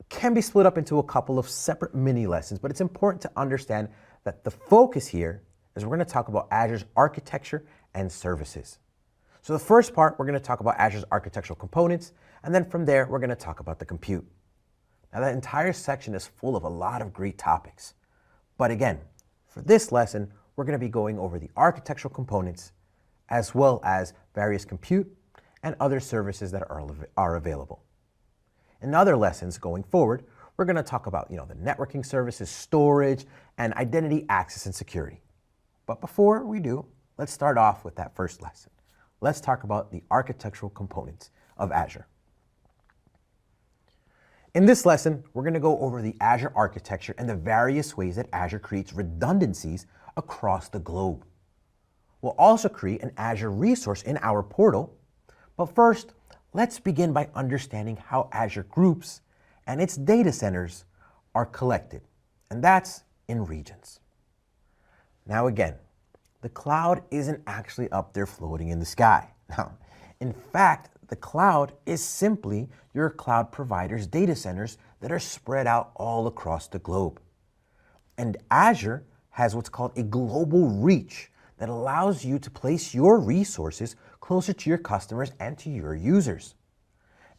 can be split up into a couple of separate mini lessons, but it's important to understand that the focus here is we're going to talk about Azure's architecture and services. So the first part, we're going to talk about Azure's architectural components, and then from there, we're going to talk about the compute. Now that entire section is full of a lot of great topics. But again, for this lesson, we're going to be going over the architectural components as well as various compute and other services that are available. In other lessons going forward, we're going to talk about the networking services, storage, and identity access and security. But before we do, let's start off with that first lesson. Let's talk about the architectural components of Azure. In this lesson, we're going to go over the Azure architecture and the various ways that Azure creates redundancies across the globe. We'll also create an Azure resource in our portal. But first, let's begin by understanding how Azure groups and its data centers are collected, and that's in regions. Now again, the cloud isn't actually up there floating in the sky. Now, in fact, the cloud is simply your cloud provider's data centers that are spread out all across the globe. And Azure has what's called a global reach that allows you to place your resources closer to your customers and to your users.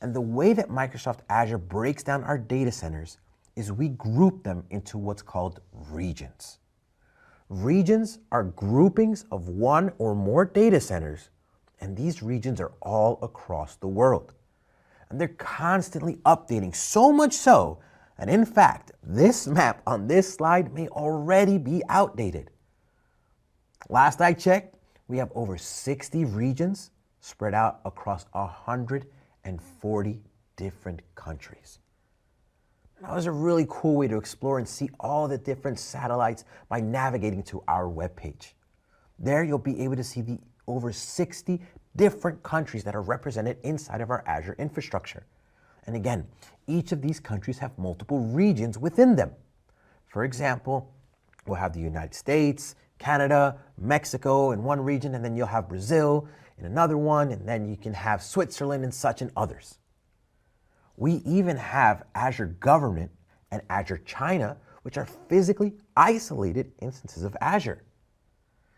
And the way that Microsoft Azure breaks down our data centers is we group them into what's called regions. Regions are groupings of one or more data centers, and these regions are all across the world. And they're constantly updating, so much so, and in fact, this map on this slide may already be outdated. Last I checked, we have over 60 regions spread out across 140 different countries. That was a really cool way to explore and see all the different satellites by navigating to our webpage. There you'll be able to see the over 60 different countries that are represented inside of our Azure infrastructure. And again, each of these countries have multiple regions within them. For example, we'll have the United States, Canada, Mexico in one region, and then you'll have Brazil in another one, and then you can have Switzerland and such and others. We even have Azure Government and Azure China, which are physically isolated instances of Azure.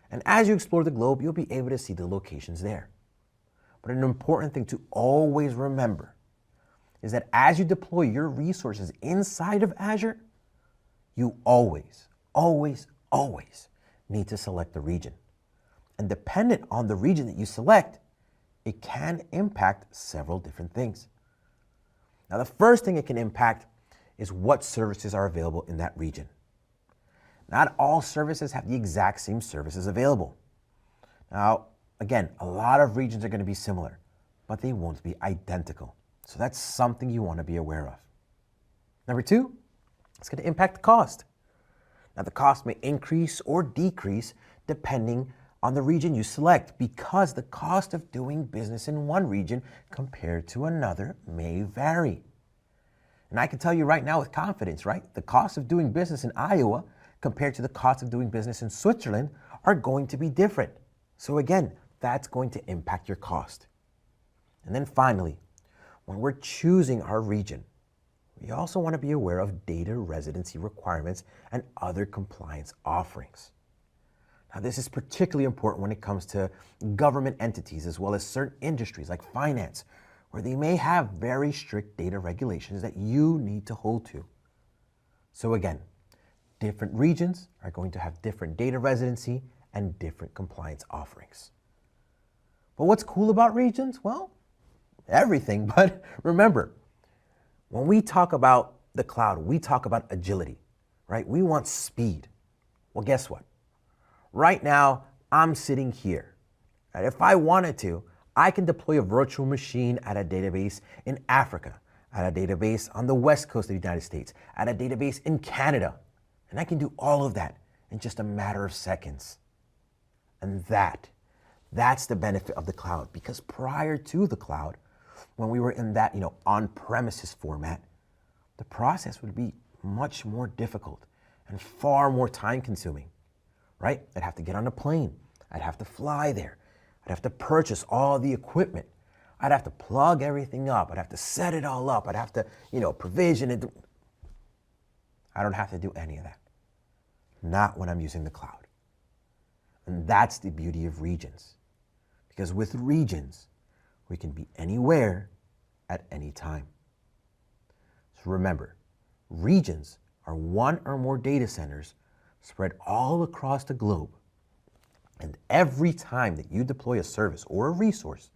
And as you explore the globe, you'll be able to see the locations there. But an important thing to always remember is that as you deploy your resources inside of Azure, you always need to select the region. And dependent on the region that you select, it can impact several different things. Now, the first thing it can impact is what services are available in that region. Not all services have the exact same services available. Now, again, a lot of regions are going to be similar, but they won't be identical. So that's something you want to be aware of. Number two, it's going to impact the cost. Now, the cost may increase or decrease depending on the region you select, because the cost of doing business in one region compared to another may vary. And I can tell you right now with confidence, right? The cost of doing business in Iowa compared to the cost of doing business in Switzerland are going to be different. So again, that's going to impact your cost. And then finally, when we're choosing our region, we also want to be aware of data residency requirements and other compliance offerings. Now, this is particularly important when it comes to government entities as well as certain industries like finance, where they may have very strict data regulations that you need to hold to. So again, different regions are going to have different data residency and different compliance offerings. But what's cool about regions? Well, everything. But remember, when we talk about the cloud, we talk about agility, right? We want speed. Well, guess what? Right now, I'm sitting here. And if I wanted to, I can deploy a virtual machine at a database in Africa, at a database on the West Coast of the United States, at a database in Canada. And I can do all of that in just a matter of seconds. And that's the benefit of the cloud, because prior to the cloud, when we were in that, on-premises format, the process would be much more difficult and far more time-consuming, right? I'd have to get on a plane. I'd have to fly there. I'd have to purchase all the equipment. I'd have to plug everything up. I'd have to set it all up. I'd have to, provision it. I don't have to do any of that. Not when I'm using the cloud. And that's the beauty of regions. Because with regions, we can be anywhere at any time. So remember, regions are one or more data centers spread all across the globe. And every time that you deploy a service or a resource,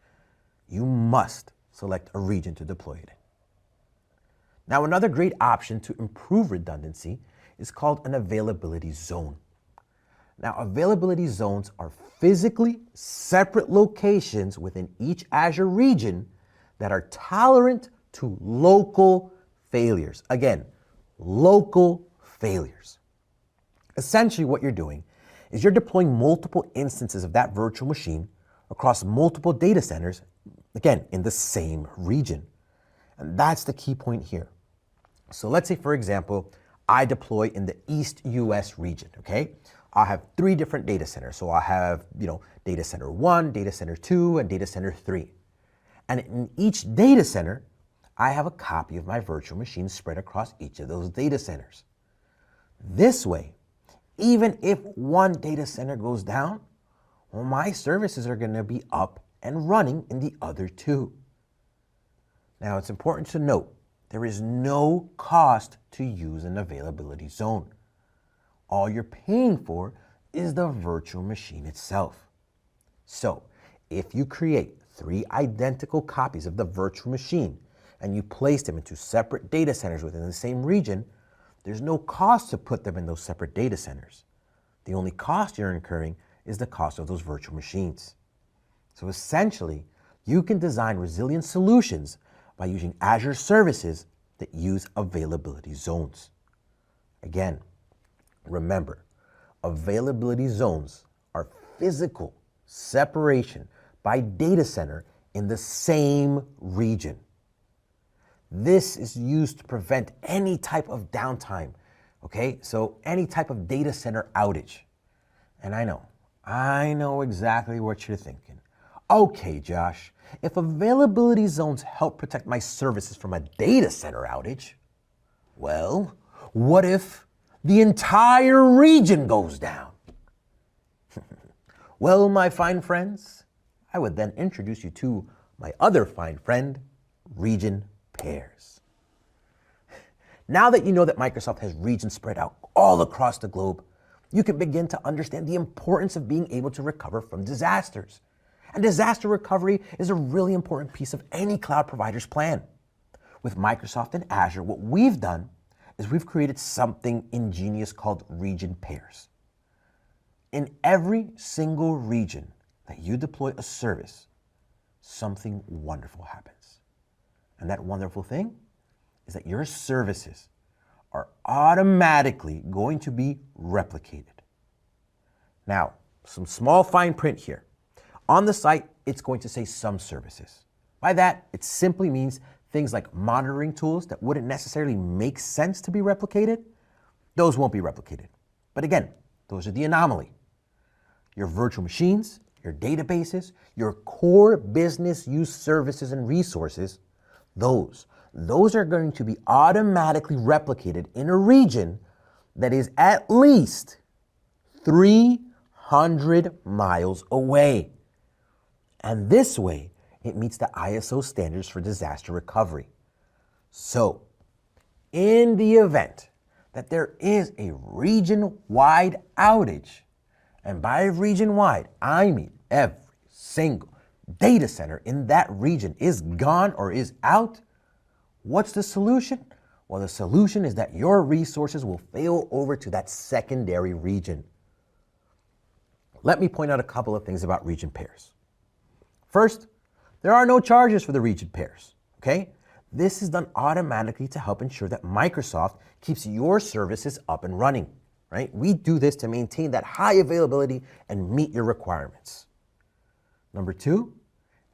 you must select a region to deploy it in. Now, another great option to improve redundancy is called an availability zone. Now, availability zones are physically separate locations within each Azure region that are tolerant to local failures. Again, local failures. Essentially, what you're doing is you're deploying multiple instances of that virtual machine across multiple data centers, again, in the same region. And that's the key point here. So let's say, for example, I deploy in the East US region, okay? I'll have 3 different data centers. So I'll have, data center 1, data center 2, and data center 3. And in each data center, I have a copy of my virtual machine spread across each of those data centers. This way, even if one data center goes down, well, my services are going to be up and running in the other 2. Now, it's important to note, there is no cost to use an availability zone. All you're paying for is the virtual machine itself. So, if you create 3 identical copies of the virtual machine and you place them into separate data centers within the same region, there's no cost to put them in those separate data centers. The only cost you're incurring is the cost of those virtual machines. So essentially, you can design resilient solutions by using Azure services that use availability zones. Again, remember, availability zones are physical separation by data center in the same region. This is used to prevent any type of downtime, okay? So any type of data center outage. And I know exactly what you're thinking. Okay, Josh, if availability zones help protect my services from a data center outage, well, what if the entire region goes down? Well, my fine friends, I would then introduce you to my other fine friend, region pairs. Now that you know that Microsoft has regions spread out all across the globe, you can begin to understand the importance of being able to recover from disasters. And disaster recovery is a really important piece of any cloud provider's plan. With Microsoft and Azure, what we've done is we've created something ingenious called region pairs. In every single region that you deploy a service, something wonderful happens. And that wonderful thing is that your services are automatically going to be replicated. Now, some small fine print here. On the site, it's going to say some services. By that, it simply means things like monitoring tools that wouldn't necessarily make sense to be replicated, those won't be replicated. But again, those are the anomaly. Your virtual machines, your databases, your core business use services and resources, those are going to be automatically replicated in a region that is at least 300 miles away. And this way, it meets the ISO standards for disaster recovery. So, in the event that there is a region-wide outage, and by region-wide, I mean every single data center in that region is gone or is out, what's the solution? Well, the solution is that your resources will fail over to that secondary region. Let me point out a couple of things about region pairs. First, there are no charges for the region pairs, okay? This is done automatically to help ensure that Microsoft keeps your services up and running, right? We do this to maintain that high availability and meet your requirements. Number 2,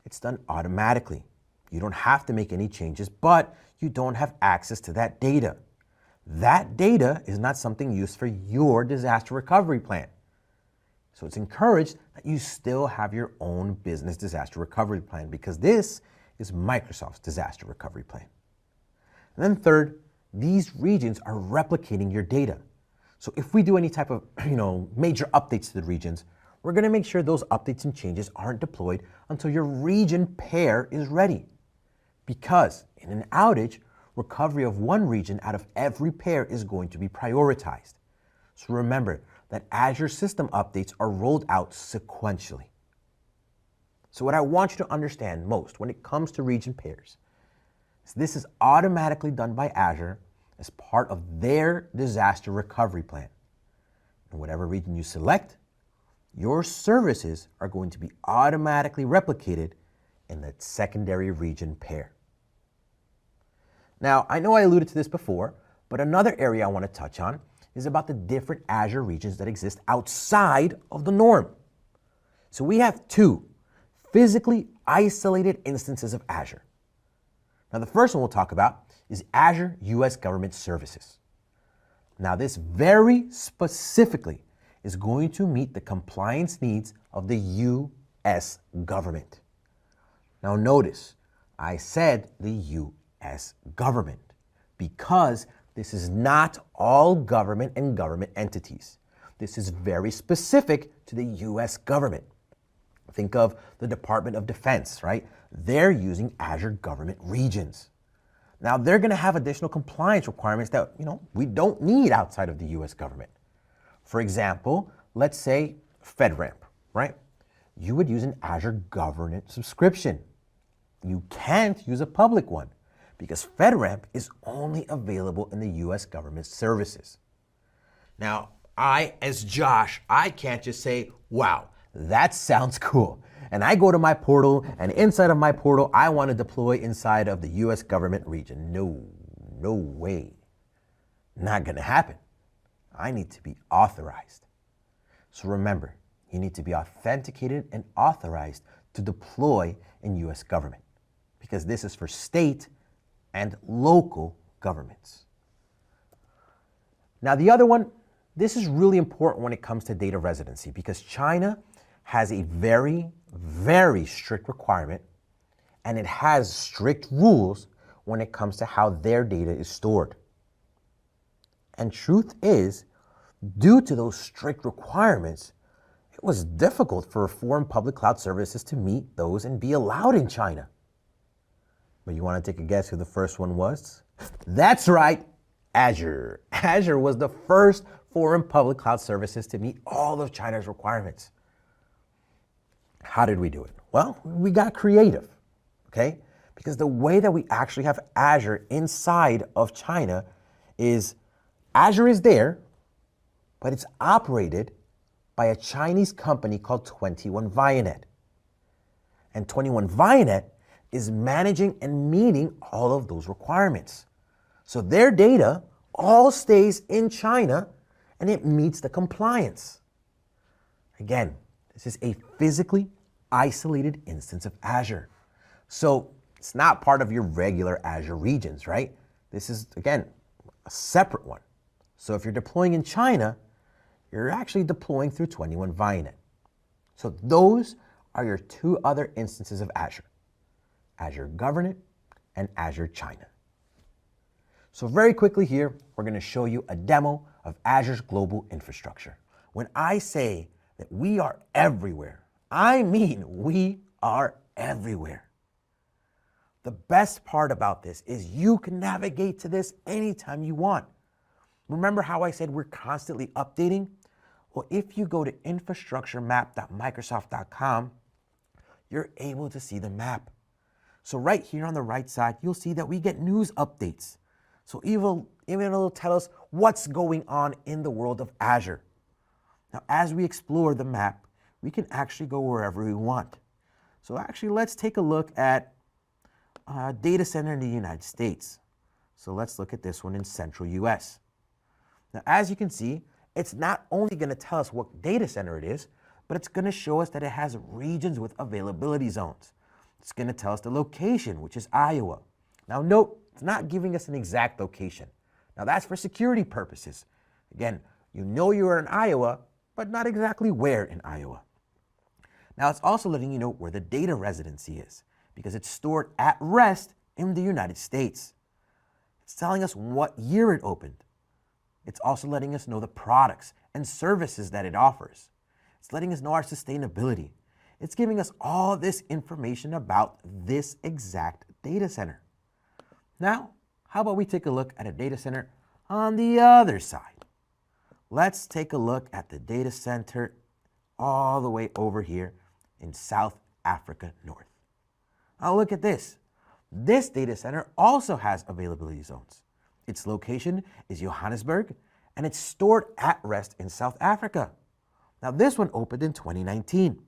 it's done automatically. You don't have to make any changes, but you don't have access to that data. That data is not something used for your disaster recovery plan. So it's encouraged that you still have your own business disaster recovery plan because this is Microsoft's disaster recovery plan. And then third, these regions are replicating your data. So if we do any type of major updates to the regions, we're going to make sure those updates and changes aren't deployed until your region pair is ready. Because in an outage, recovery of one region out of every pair is going to be prioritized. So remember that Azure system updates are rolled out sequentially. So what I want you to understand most when it comes to region pairs is this is automatically done by Azure as part of their disaster recovery plan. In whatever region you select, your services are going to be automatically replicated in the secondary region pair. Now, I know I alluded to this before, but another area I want to touch on is about the different Azure regions that exist outside of the norm. So we have two physically isolated instances of Azure. Now, the first one we'll talk about is Azure US Government Services. Now, this very specifically is going to meet the compliance needs of the US government. Now, notice I said the US government because this is not all government and government entities. This is very specific to the US government. Think of the Department of Defense, right? They're using Azure Government Regions. Now, they're going to have additional compliance requirements that, we don't need outside of the US government. For example, let's say FedRAMP, right? You would use an Azure Government subscription. You can't use a public one because FedRAMP is only available in the US government services. Now, as Josh, I can't just say, wow, that sounds cool. And I go to my portal, and inside of my portal, I want to deploy inside of the US government region. No way. Not going to happen. I need to be authorized. So remember, you need to be authenticated and authorized to deploy in US government because this is for state and local governments. Now, the other one, this is really important when it comes to data residency because China has a very, very strict requirement and it has strict rules when it comes to how their data is stored. And truth is, due to those strict requirements, it was difficult for foreign public cloud services to meet those and be allowed in China. But you want to take a guess who the first one was? That's right, Azure. Azure was the first foreign public cloud services to meet all of China's requirements. How did we do it? Well, we got creative, okay? Because the way that we actually have Azure inside of China is Azure is there, but it's operated by a Chinese company called 21 Vianet. And 21 Vianet is managing and meeting all of those requirements. So their data all stays in China and it meets the compliance. Again, this is a physically isolated instance of Azure. So it's not part of your regular Azure regions, right? This is, again, a separate one. So if you're deploying in China, you're actually deploying through 21 Vianet. So those are your two other instances of Azure, Azure Government and Azure China. So very quickly here, we're going to show you a demo of Azure's global infrastructure. When I say that we are everywhere, I mean we are everywhere. The best part about this is you can navigate to this anytime you want. Remember how I said we're constantly updating? Well, if you go to infrastructuremap.microsoft.com, you're able to see the map. So right here on the right side, you'll see that we get news updates. So even it'll tell us what's going on in the world of Azure. Now, as we explore the map, we can actually go wherever we want. So actually, let's take a look at a data center in the United States. So let's look at this one in central US. Now, as you can see, it's not only going to tell us what data center it is, but it's going to show us that it has regions with availability zones. It's going to tell us the location, which is Iowa. Now note, it's not giving us an exact location. Now that's for security purposes. Again, you know you're in Iowa, but not exactly where in Iowa. Now it's also letting you know where the data residency is, because it's stored at rest in the United States. It's telling us what year it opened. It's also letting us know the products and services that it offers. It's letting us know our sustainability. It's giving us all this information about this exact data center. Now, how about we take a look at a data center on the other side? Let's take a look at the data center all the way over here in South Africa North. Now look at this. This data center also has availability zones. Its location is Johannesburg, and it's stored at rest in South Africa. Now this one opened in 2019.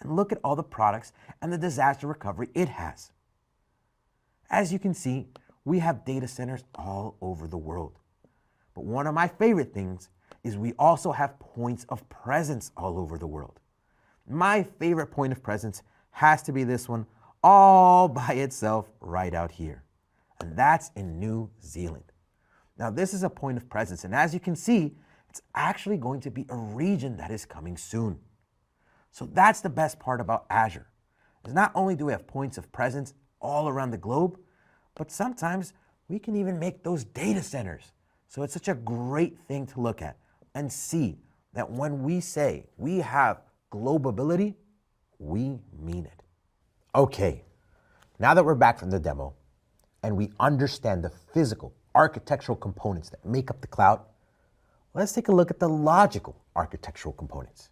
And look at all the products and the disaster recovery it has. As you can see, we have data centers all over the world. But one of my favorite things is we also have points of presence all over the world. My favorite point of presence has to be this one all by itself right out here. And that's in New Zealand. Now this is a point of presence, and as you can see, it's actually going to be a region that is coming soon. So that's the best part about Azure, is not only do we have points of presence all around the globe, but sometimes we can even make those data centers. So it's such a great thing to look at and see that when we say we have globability, we mean it. Okay, now that we're back from the demo and we understand the physical architectural components that make up the cloud, let's take a look at the logical architectural components.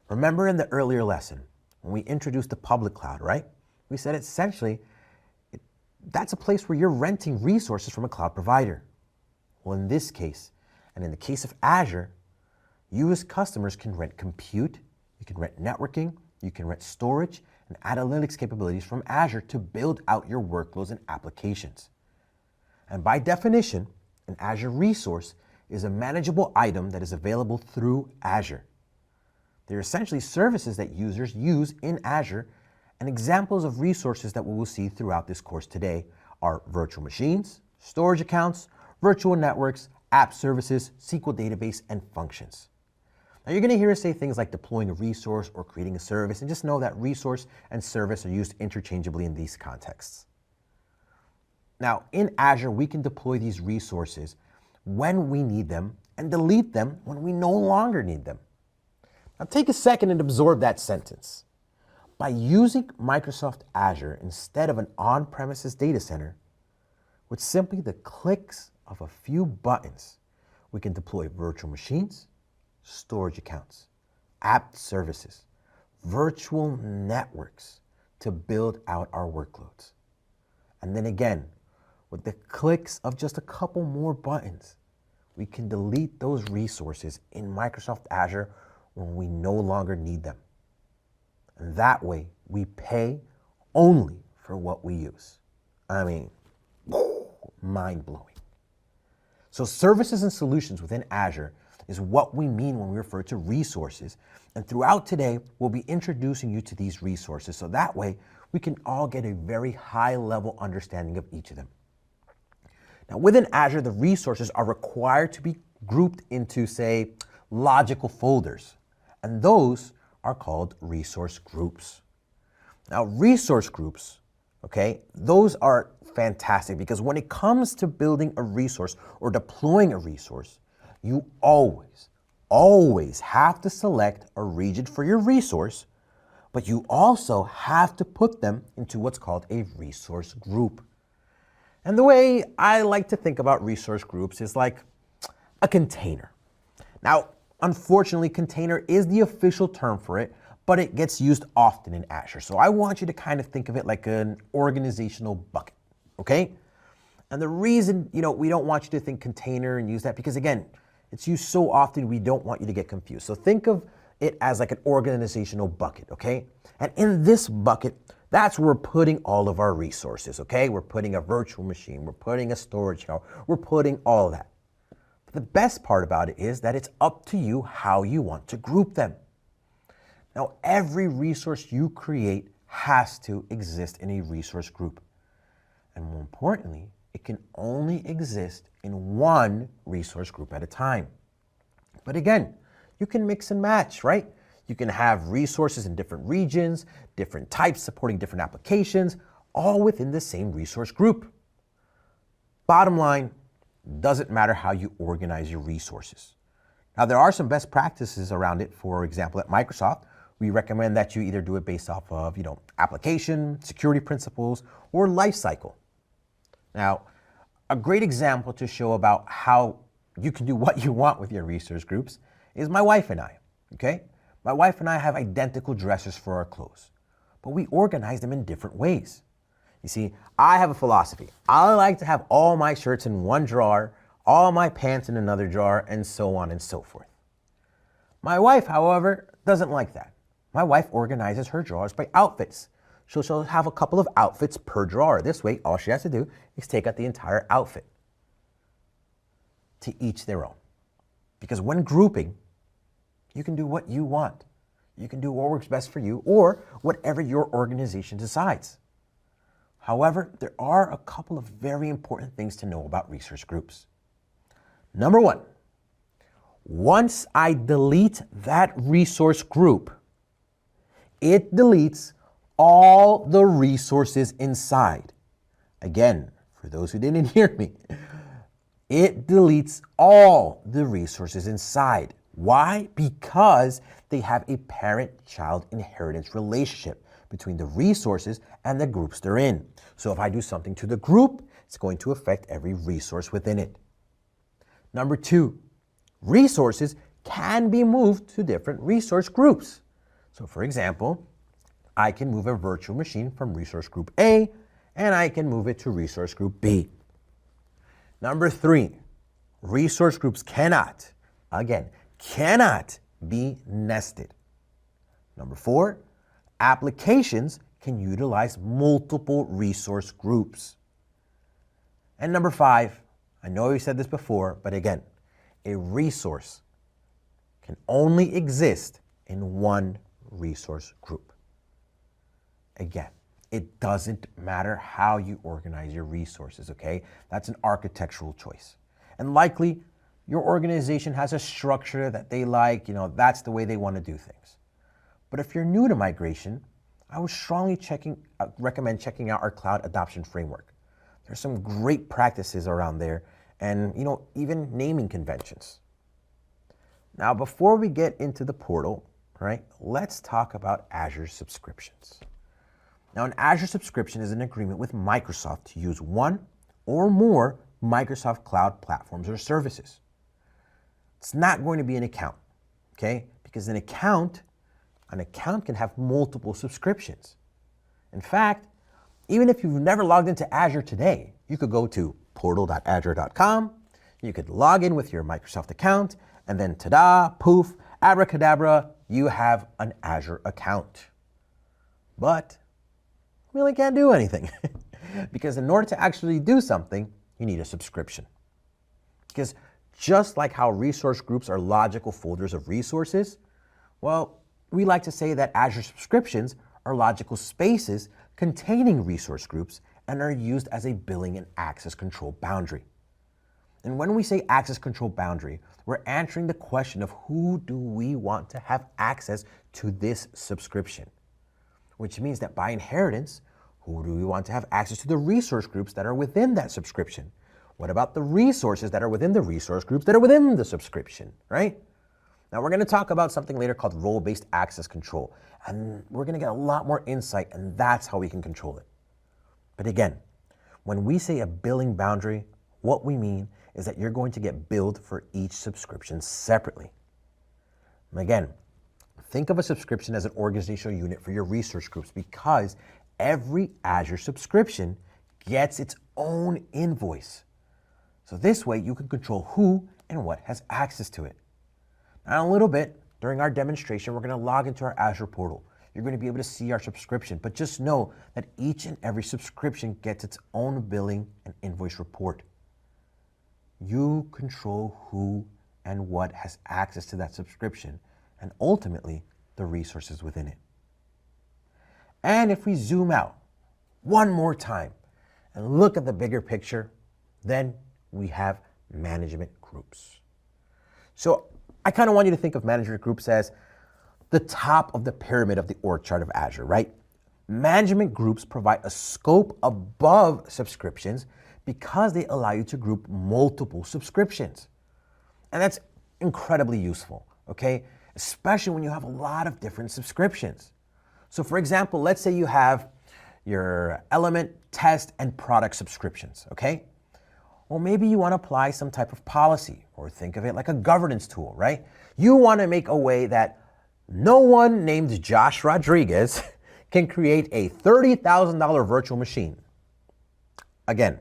Remember in the earlier lesson, when we introduced the public cloud, right? We said essentially, that's a place where you're renting resources from a cloud provider. Well, in this case, and in the case of Azure, you as customers can rent compute, you can rent networking, you can rent storage, and analytics capabilities from Azure to build out your workloads and applications. And by definition, an Azure resource is a manageable item that is available through Azure. They're essentially services that users use in Azure, and examples of resources that we will see throughout this course today are virtual machines, storage accounts, virtual networks, app services, SQL database, and functions. Now you're going to hear us say things like deploying a resource or creating a service, and just know that resource and service are used interchangeably in these contexts. Now in Azure, we can deploy these resources when we need them and delete them when we no longer need them. Now take a second and absorb that sentence. By using Microsoft Azure instead of an on-premises data center, with simply the clicks of a few buttons, we can deploy virtual machines, storage accounts, app services, virtual networks to build out our workloads. And then again, with the clicks of just a couple more buttons, we can delete those resources in Microsoft Azure when we no longer need them. And that way, we pay only for what we use. I mean, mind-blowing. So services and solutions within Azure is what we mean when we refer to resources. And throughout today, we'll be introducing you to these resources, so that way we can all get a very high-level understanding of each of them. Now, within Azure, the resources are required to be grouped into, say, logical folders, and those are called resource groups. Now, resource groups, okay, those are fantastic because when it comes to building a resource or deploying a resource, you always have to select a region for your resource, but you also have to put them into what's called a resource group. And the way I like to think about resource groups is like a container. Now, unfortunately, container is the official term for it, but it gets used often in Azure. So I want you to kind of think of it like an organizational bucket, okay? And the reason, we don't want you to think container and use that because again, it's used so often we don't want you to get confused. So think of it as like an organizational bucket, okay? And in this bucket, that's where we're putting all of our resources, okay? We're putting a virtual machine, we're putting a storage account, we're putting all of that. But the best part about it is that it's up to you how you want to group them. Now, every resource you create has to exist in a resource group. And more importantly, it can only exist in one resource group at a time. But again, you can mix and match, right? You can have resources in different regions, different types supporting different applications, all within the same resource group. Bottom line, doesn't matter how you organize your resources. Now, there are some best practices around it. For example, at Microsoft, we recommend that you either do it based off of, application, security principles, or lifecycle. Now, a great example to show about how you can do what you want with your resource groups is my wife and I, okay? My wife and I have identical dressers for our clothes. but we organize them in different ways. You see, I have a philosophy. I like to have all my shirts in one drawer, all my pants in another drawer, and so on and so forth. My wife, however, doesn't like that. My wife organizes her drawers by outfits. So she'll have a couple of outfits per drawer. This way, all she has to do is take out the entire outfit. To each their own. Because when grouping, you can do what you want. You can do what works best for you or whatever your organization decides. However, there are a couple of very important things to know about resource groups. Number one, once I delete that resource group, it deletes all the resources inside. Again, for those who didn't hear me, it deletes all the resources inside. Why? Because they have a parent-child inheritance relationship between the resources and the groups they're in. So if I do something to the group, it's going to affect every resource within it. Number two, resources can be moved to different resource groups. So for example, I can move a virtual machine from resource group A and I can move it to resource group B. Number three, resource groups cannot be nested. Number four, applications can utilize multiple resource groups. And number five, I know we said this before, but again, a resource can only exist in one resource group. Again, it doesn't matter how you organize your resources, okay? That's an architectural choice. And likely, your organization has a structure that they like, that's the way they want to do things. But if you're new to migration, I would strongly recommend checking out our cloud adoption framework. There's some great practices around there and, even naming conventions. Now, before we get into the portal, right, let's talk about Azure subscriptions. Now, an Azure subscription is an agreement with Microsoft to use one or more Microsoft Cloud platforms or services. It's not going to be an account, okay? Because an account can have multiple subscriptions. In fact, even if you've never logged into Azure today, you could go to portal.azure.com, you could log in with your Microsoft account, and then ta-da, poof, abracadabra, you have an Azure account. But you really can't do anything because in order to actually do something, you need a subscription. Because just like how resource groups are logical folders of resources, well, we like to say that Azure subscriptions are logical spaces containing resource groups and are used as a billing and access control boundary. And when we say access control boundary, we're answering the question of who do we want to have access to this subscription, which means that by inheritance, who do we want to have access to the resource groups that are within that subscription? What about the resources that are within the resource groups that are within the subscription, right? Now we're going to talk about something later called role-based access control, and we're going to get a lot more insight, and that's how we can control it. But again, when we say a billing boundary, what we mean is that you're going to get billed for each subscription separately. And again, think of a subscription as an organizational unit for your resource groups because every Azure subscription gets its own invoice. So this way you can control who and what has access to it. Now in a little bit, during our demonstration, we're going to log into our Azure portal. You're going to be able to see our subscription, but just know that each and every subscription gets its own billing and invoice report. You control who and what has access to that subscription and ultimately the resources within it. And if we zoom out one more time and look at the bigger picture, then we have management groups. So I kind of want you to think of management groups as the top of the pyramid of the org chart of Azure, right? Management groups provide a scope above subscriptions because they allow you to group multiple subscriptions. And that's incredibly useful, okay? Especially when you have a lot of different subscriptions. So for example, let's say you have your element, test, and product subscriptions, okay? Well, maybe you want to apply some type of policy or think of it like a governance tool, right? You want to make a way that no one named Josh Rodriguez can create a $30,000 virtual machine? Again,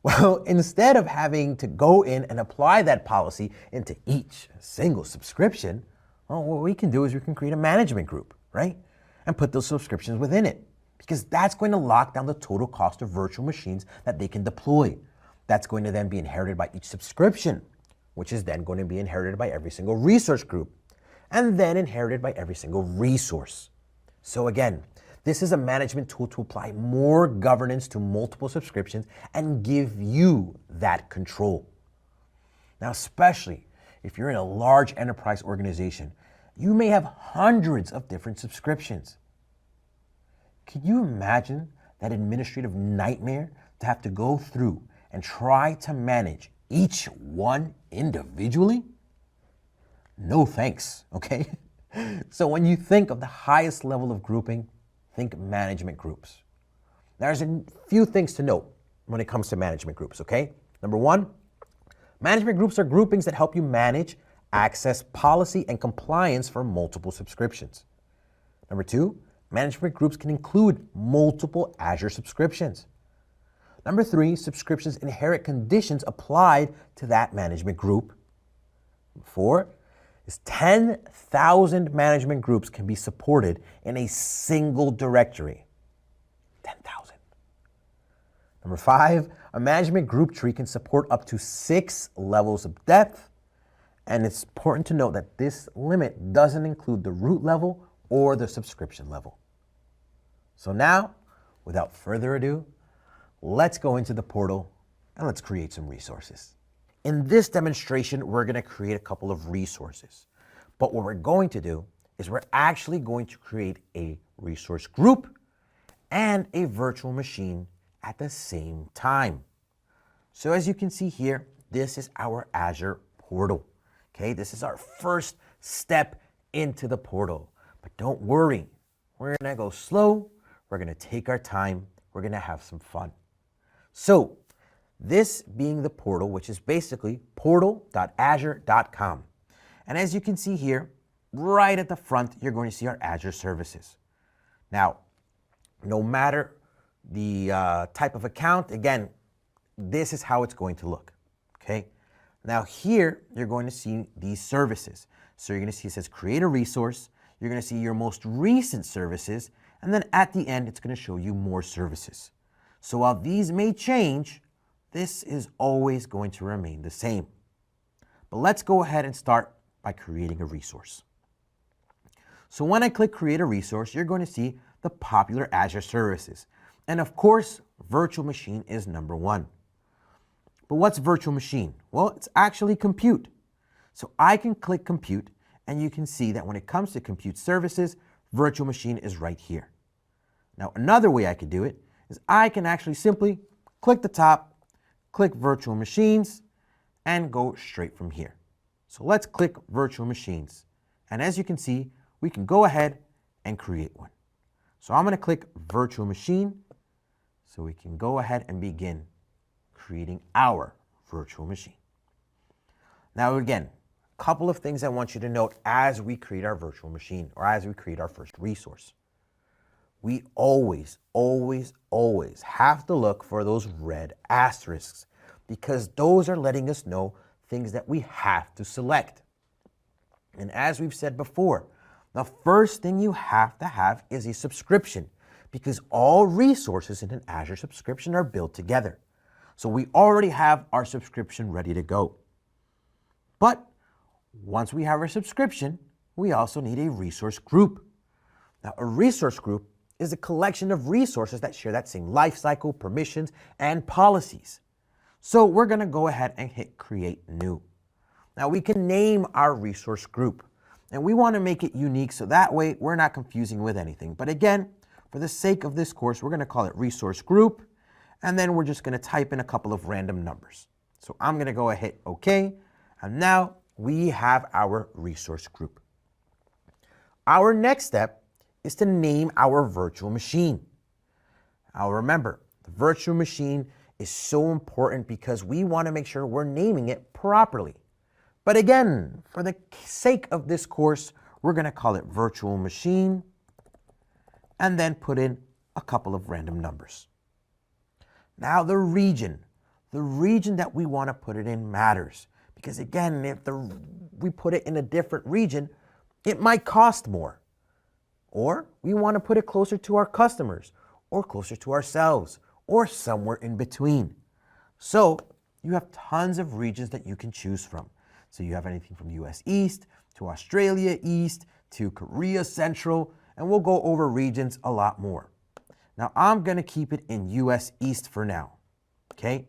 well, instead of having to go in and apply that policy into each single subscription, well, what we can do is we can create a management group, right? And put those subscriptions within it, because that's going to lock down the total cost of virtual machines that they can deploy. That's going to then be inherited by each subscription, which is then going to be inherited by every single resource group, and then inherited by every single resource. So again, this is a management tool to apply more governance to multiple subscriptions and give you that control. Now, especially if you're in a large enterprise organization, you may have hundreds of different subscriptions. Can you imagine that administrative nightmare to have to go through and try to manage each one individually? No thanks, okay? So when you think of the highest level of grouping, think management groups. There's a few things to note when it comes to management groups, okay? Number one, management groups are groupings that help you manage, access, policy, and compliance for multiple subscriptions. Number two, management groups can include multiple Azure subscriptions. Number three, subscriptions inherit conditions applied to that management group. Four is 10,000 management groups can be supported in a single directory. 10,000. Number five, a management group tree can support up to 6 levels of depth. And it's important to note that this limit doesn't include the root level or the subscription level. So now, without further ado, let's go into the portal and let's create some resources. In this demonstration, we're going to create a couple of resources. But what we're going to do is we're actually going to create a resource group and a virtual machine at the same time. So as you can see here, this is our Azure portal. Okay, this is our first step into the portal. But don't worry, we're going to go slow. We're going to take our time. We're going to have some fun. So this being the portal, which is basically portal.azure.com. And as you can see here, right at the front, you're going to see our Azure services. Now, no matter the type of account, again, this is how it's going to look, okay? Now here, you're going to see these services. So you're going to see it says create a resource. You're going to see your most recent services. And then at the end, it's going to show you more services. So while these may change, this is always going to remain the same. But let's go ahead and start by creating a resource. So when I click create a resource, you're going to see the popular Azure services. And of course, virtual machine is number one. But what's virtual machine? Well, it's actually compute. So I can click compute and you can see that when it comes to compute services, virtual machine is right here. Now, another way I could do it is I can actually simply click the top, click virtual machines, and go straight from here. So let's click virtual machines. And as you can see, we can go ahead and create one. So I'm going to click virtual machine so we can go ahead and begin creating our virtual machine. Now again, a couple of things I want you to note as we create our virtual machine or as we create our first resource. We always have to look for those red asterisks because those are letting us know things that we have to select. And as we've said before, the first thing you have to have is a subscription because all resources in an Azure subscription are built together. So we already have our subscription ready to go. But once we have our subscription, we also need a resource group. Now, a resource group is a collection of resources that share that same lifecycle, permissions, and policies. So we're going to go ahead and hit create new. Now we can name our resource group and we want to make it unique so that way we're not confusing with anything. But again, for the sake of this course, we're going to call it resource group and then we're just going to type in a couple of random numbers. So I'm going to go ahead, OK, and now we have our resource group. Our next step is to name our virtual machine. Now remember, the virtual machine is so important because we want to make sure we're naming it properly. But again, for the sake of this course, we're going to call it virtual machine and then put in a couple of random numbers. Now the region that we want to put it in matters, because again, if we put it in a different region, it might cost more. Or we want to put it closer to our customers, or closer to ourselves, or somewhere in between. So you have tons of regions that you can choose from. So you have anything from US East to Australia East to Korea Central, and we'll go over regions a lot more. Now I'm going to keep it in US East for now, okay?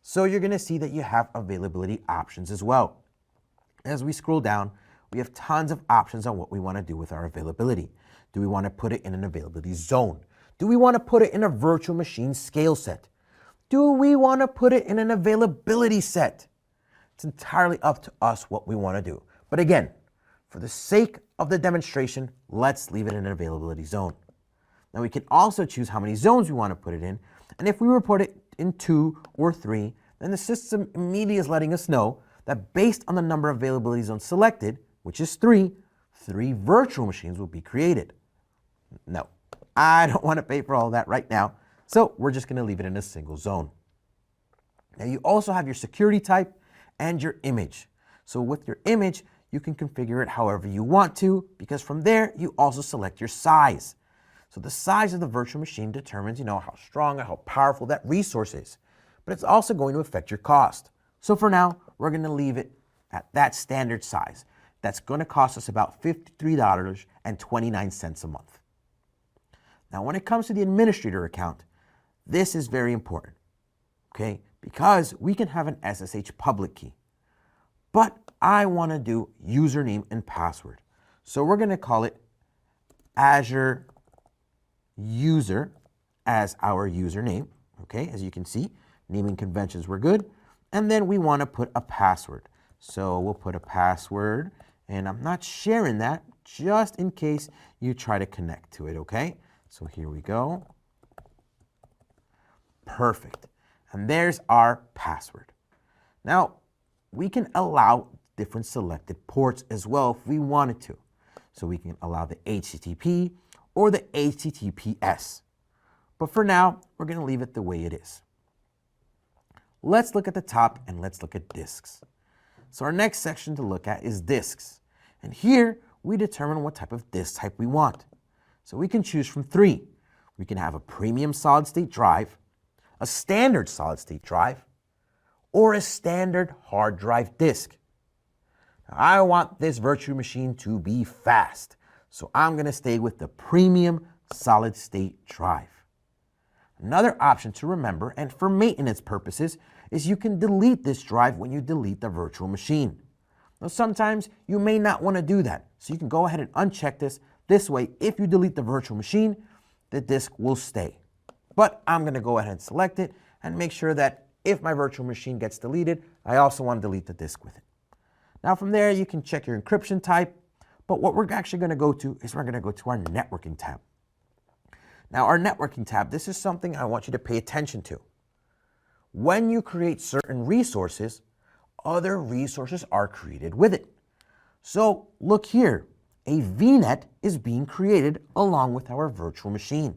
So you're going to see that you have availability options as well. As we scroll down, we have tons of options on what we want to do with our availability. Do we want to put it in an availability zone? Do we want to put it in a virtual machine scale set? Do we want to put it in an availability set? It's entirely up to us what we want to do. But again, for the sake of the demonstration, let's leave it in an availability zone. Now we can also choose how many zones we want to put it in. And if we report it in 2 or 3, then the system immediately is letting us know that based on the number of availability zones selected, which is 3 virtual machines will be created. No, I don't want to pay for all that right now, so we're just going to leave it in a single zone. Now you also have your security type and your image. So with your image, you can configure it however you want to, because from there you also select your size. So the size of the virtual machine determines, how strong or how powerful that resource is, but it's also going to affect your cost. So for now, we're going to leave it at that standard size. That's going to cost us about $53.29 a month. Now, when it comes to the administrator account, this is very important, okay? Because we can have an SSH public key, but I want to do username and password. So we're going to call it Azure User as our username, okay? As you can see, naming conventions were good. And then we want to put a password. So we'll put a password, and I'm not sharing that just in case you try to connect to it, okay? So here we go. Perfect. And there's our password. Now, we can allow different selected ports as well if we wanted to. So we can allow the HTTP or the HTTPS. But for now, we're going to leave it the way it is. Let's look at the top and let's look at disks. So our next section to look at is disks. And here we determine what type of disk type we want. So we can choose from 3. We can have a premium solid state drive, a standard solid state drive, or a standard hard drive disk. Now, I want this virtual machine to be fast, so I'm going to stay with the premium solid state drive. Another option to remember, and for maintenance purposes, is you can delete this drive when you delete the virtual machine. Now sometimes you may not want to do that, so you can go ahead and uncheck this. This way, if you delete the virtual machine, the disk will stay. But I'm going to go ahead and select it and make sure that if my virtual machine gets deleted, I also want to delete the disk with it. Now from there, you can check your encryption type, but what we're actually going to go to is we're going to go to our networking tab. Now our networking tab, this is something I want you to pay attention to. When you create certain resources, other resources are created with it. So look here, a VNet is being created along with our virtual machine.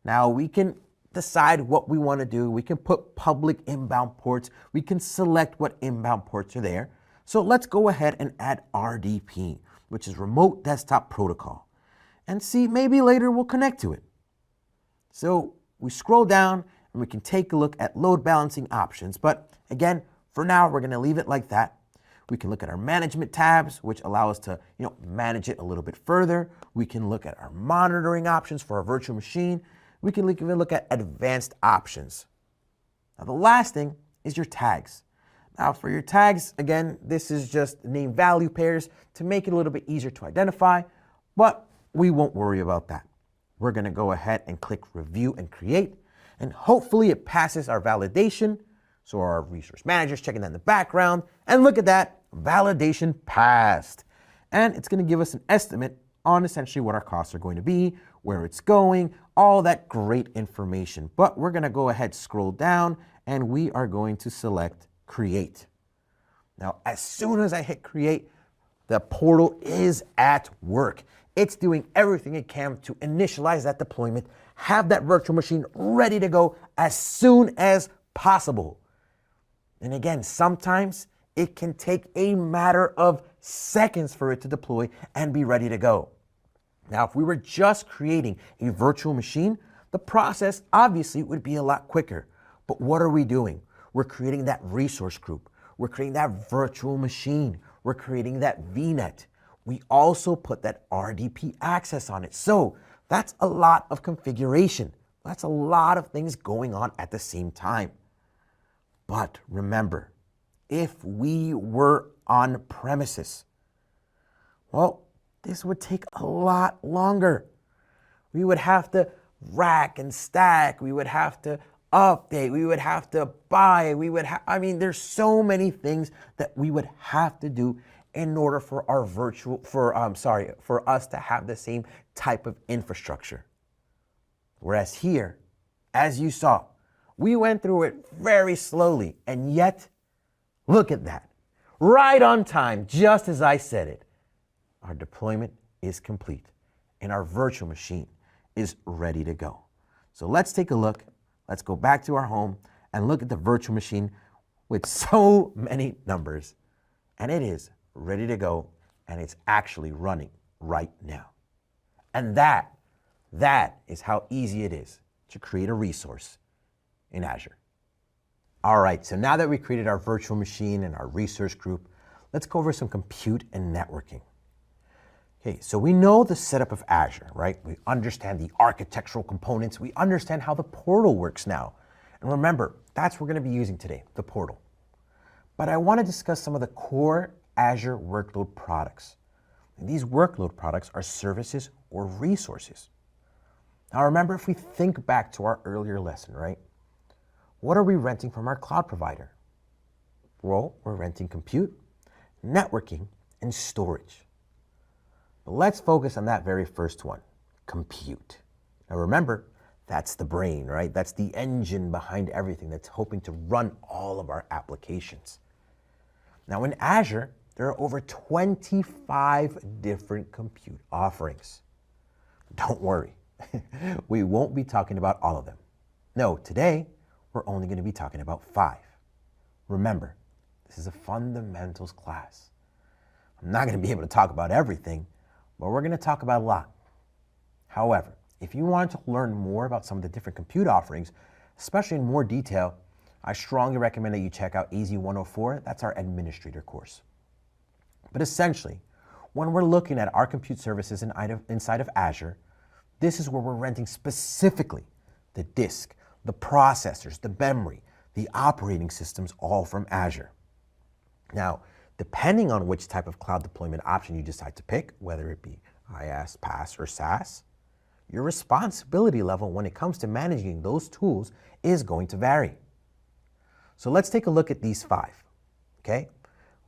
Now we can decide what we want to do. We can put public inbound ports. We can select what inbound ports are there. So let's go ahead and add RDP, which is Remote Desktop Protocol. And see, maybe later we'll connect to it. So we scroll down and we can take a look at load balancing options. But again, for now, we're going to leave it like that. We can look at our management tabs, which allow us to manage it a little bit further. We can look at our monitoring options for our virtual machine. We can even look at advanced options. Now, the last thing is your tags. Now, for your tags, again, this is just name value pairs to make it a little bit easier to identify, but we won't worry about that. We're going to go ahead and click Review and Create, and hopefully it passes our validation. So our resource manager is checking that in the background, and look at that, validation passed. And it's going to give us an estimate on essentially what our costs are going to be, where it's going, all that great information. But we're going to go ahead, scroll down, and we are going to select Create. Now, as soon as I hit Create, the portal is at work. It's doing everything it can to initialize that deployment, have that virtual machine ready to go as soon as possible. And again, sometimes it can take a matter of seconds for it to deploy and be ready to go. Now, if we were just creating a virtual machine, the process obviously would be a lot quicker. But what are we doing? We're creating that resource group. We're creating that virtual machine. We're creating that VNet. We also put that RDP access on it. So that's a lot of configuration. That's a lot of things going on at the same time. But remember, if we were on premises, well, this would take a lot longer. We would have to rack and stack. We would have to update. We would have to buy. There's so many things that we would have to do in order for for us to have the same type of infrastructure. Whereas here, as you saw, we went through it very slowly, and yet, look at that. Right on time, just as I said it. Our deployment is complete, and our virtual machine is ready to go. So let's take a look. Let's go back to our home and look at the virtual machine with so many numbers. And it is ready to go, and it's actually running right now. And that is how easy it is to create a resource in Azure. All right, so now that we created our virtual machine and our resource group, let's go over some compute and networking. Okay, so we know the setup of Azure, right? We understand the architectural components. We understand how the portal works now. And remember, that's what we're going to be using today, the portal. But I want to discuss some of the core Azure workload products. And these workload products are services or resources. Now remember, if we think back to our earlier lesson, right? What are we renting from our cloud provider? Well, we're renting compute, networking, and storage. But let's focus on that very first one, compute. Now remember, that's the brain, right? That's the engine behind everything that's hoping to run all of our applications. Now in Azure, there are over 25 different compute offerings. Don't worry, we won't be talking about all of them. No, today, we're only going to be talking about 5. Remember, this is a fundamentals class. I'm not going to be able to talk about everything, but we're going to talk about a lot. However, if you want to learn more about some of the different compute offerings, especially in more detail, I strongly recommend that you check out az900. That's our administrator course. But essentially, when we're looking at our compute services inside of Azure, this is where we're renting specifically the disk, the processors, the memory, the operating systems, all from Azure. Now, depending on which type of cloud deployment option you decide to pick, whether it be IaaS, PaaS, or SaaS, your responsibility level when it comes to managing those tools is going to vary. So let's take a look at these 5, okay?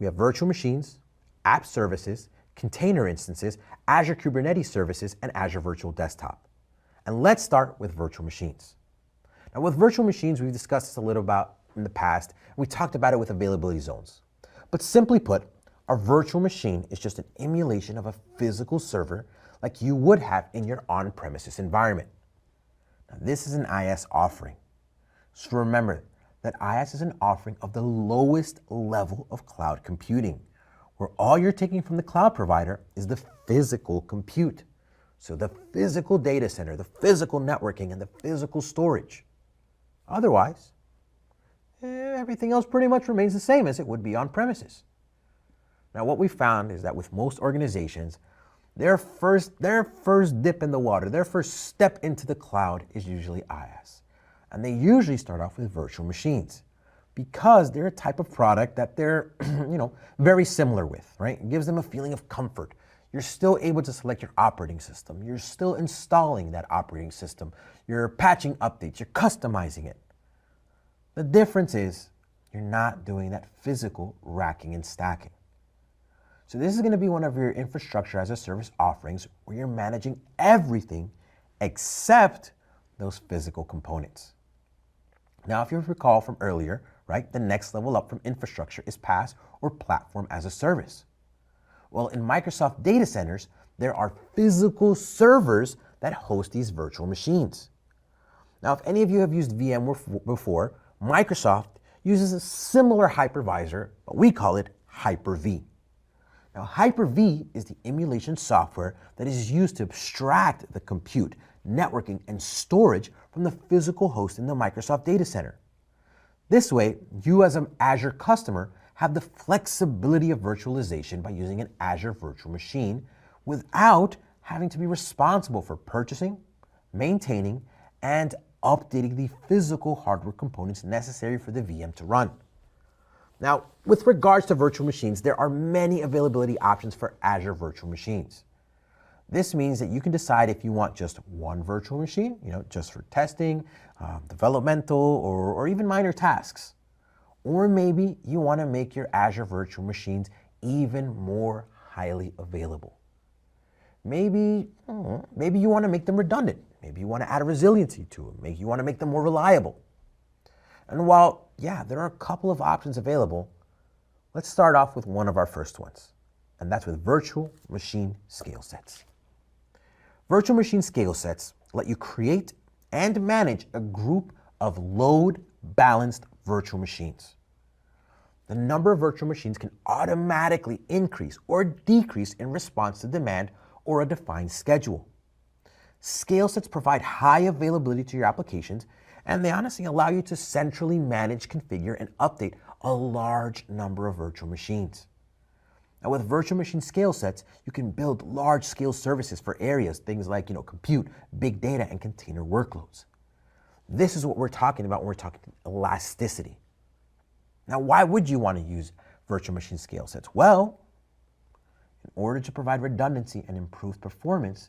We have virtual machines, app services, container instances, Azure Kubernetes services, and Azure Virtual Desktop. And let's start with virtual machines. Now with virtual machines, we've discussed this a little about in the past, and we talked about it with availability zones. But simply put, a virtual machine is just an emulation of a physical server like you would have in your on-premises environment. Now this is an IaaS offering. So remember that IaaS is an offering of the lowest level of cloud computing, where all you're taking from the cloud provider is the physical compute. So the physical data center, the physical networking, and the physical storage. Otherwise, everything else pretty much remains the same as it would be on premises. Now what we found is that with most organizations, their first dip in the water, their first step into the cloud is usually IaaS. And they usually start off with virtual machines because they're a type of product that they're very similar with, right? It gives them a feeling of comfort. You're still able to select your operating system. You're still installing that operating system. You're patching updates. You're customizing it. The difference is you're not doing that physical racking and stacking. So this is going to be one of your infrastructure as a service offerings where you're managing everything except those physical components. Now, if you recall from earlier, right, the next level up from infrastructure is PaaS or platform as a service. Well, in Microsoft data centers, There are physical servers that host these virtual machines. Now, if any of you have used VMware before, Microsoft uses a similar hypervisor, but we call it Hyper-V. Now, Hyper-V is the emulation software that is used to abstract the compute, networking, and storage from the physical host in the Microsoft data center. This way, you as an Azure customer have the flexibility of virtualization by using an Azure virtual machine without having to be responsible for purchasing, maintaining, and updating the physical hardware components necessary for the VM to run. Now, with regards to virtual machines, there are many availability options for Azure virtual machines. This means that you can decide if you want just one virtual machine, just for testing, developmental, or even minor tasks. Or maybe you want to make your Azure virtual machines even more highly available. Maybe you want to make them redundant. Maybe you want to add a resiliency to them. Maybe you want to make them more reliable. And while, there are a couple of options available, let's start off with one of our first ones, and that's with virtual machine scale sets. Virtual machine scale sets let you create and manage a group of load-balanced virtual machines. The number of virtual machines can automatically increase or decrease in response to demand or a defined schedule. Scale sets provide high availability to your applications, and they honestly allow you to centrally manage, configure, and update a large number of virtual machines. Now, with virtual machine scale sets, you can build large-scale services for areas, things like compute, big data, and container workloads. This is what we're talking about when we're talking elasticity. Now, why would you want to use virtual machine scale sets? Well, in order to provide redundancy and improved performance,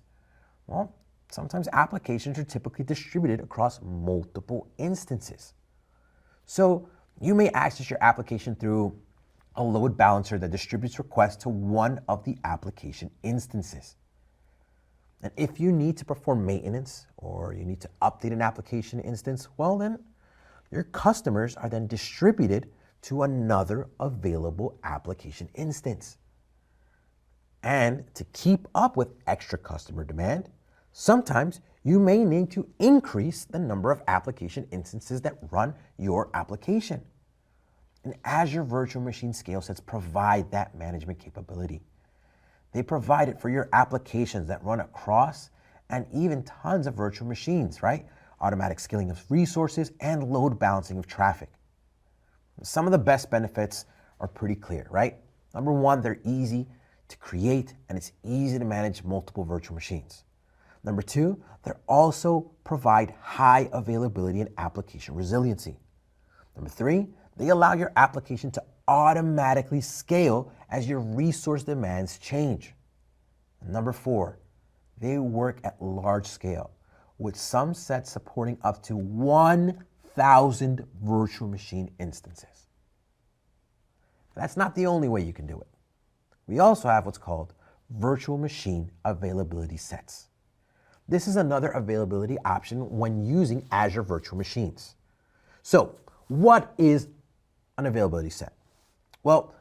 sometimes applications are typically distributed across multiple instances. So you may access your application through a load balancer that distributes requests to one of the application instances. And if you need to perform maintenance or you need to update an application instance, then your customers are then distributed to another available application instance. And to keep up with extra customer demand, sometimes you may need to increase the number of application instances that run your application. And Azure Virtual Machine Scale Sets provide that management capability. They provide it for your applications that run across and even tons of virtual machines, right? Automatic scaling of resources and load balancing of traffic. Some of the best benefits are pretty clear, right? Number one, they're easy to create and it's easy to manage multiple virtual machines. Number two, they also provide high availability and application resiliency. Number three, they allow your application to automatically scale as your resource demands change. And number four, they work at large scale, with some sets supporting up to 1,000 virtual machine instances. That's not the only way you can do it. We also have what's called virtual machine availability sets. This is another availability option when using Azure virtual machines. So, what is an availability set? Well,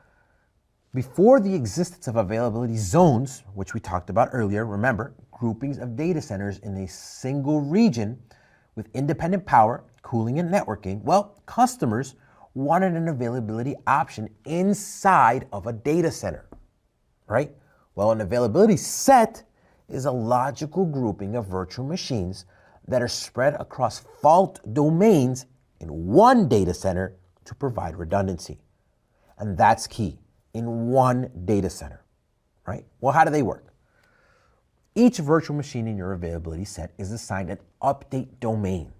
before the existence of availability zones, which we talked about earlier, remember, groupings of data centers in a single region with independent power, cooling, and networking, customers wanted an availability option inside of a data center, right? An availability set is a logical grouping of virtual machines that are spread across fault domains in one data center to provide redundancy. And that's key, in one data center, right? How do they work? Each virtual machine in your availability set is assigned an update domain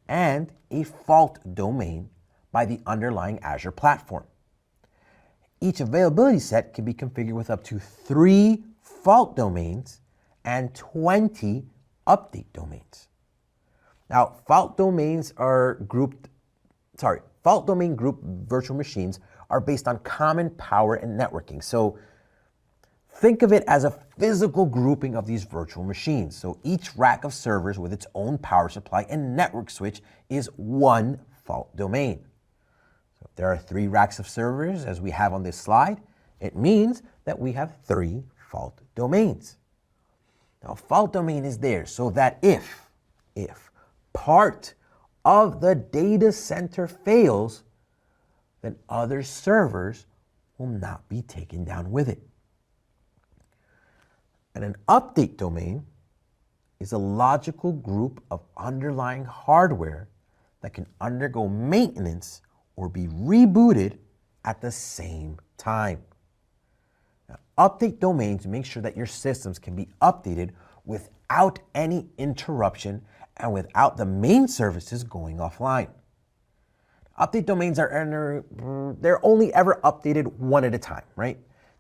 and a fault domain by the underlying Azure platform. Each availability set can be configured with up to 3 fault domains and 20 update domains. Now, fault domain group virtual machines are based on common power and networking. So think of it as a physical grouping of these virtual machines. So each rack of servers with its own power supply and network switch is one fault domain. So if there are 3 racks of servers, as we have on this slide, it means that we have 3 fault domains. Now, fault domain is there so that if part of the data center fails, then other servers will not be taken down with it. And an update domain is a logical group of underlying hardware that can undergo maintenance or be rebooted at the same time. Now, update domains make sure that your systems can be updated without any interruption and without the main services going offline. Update domains they're only ever updated one at a time, right?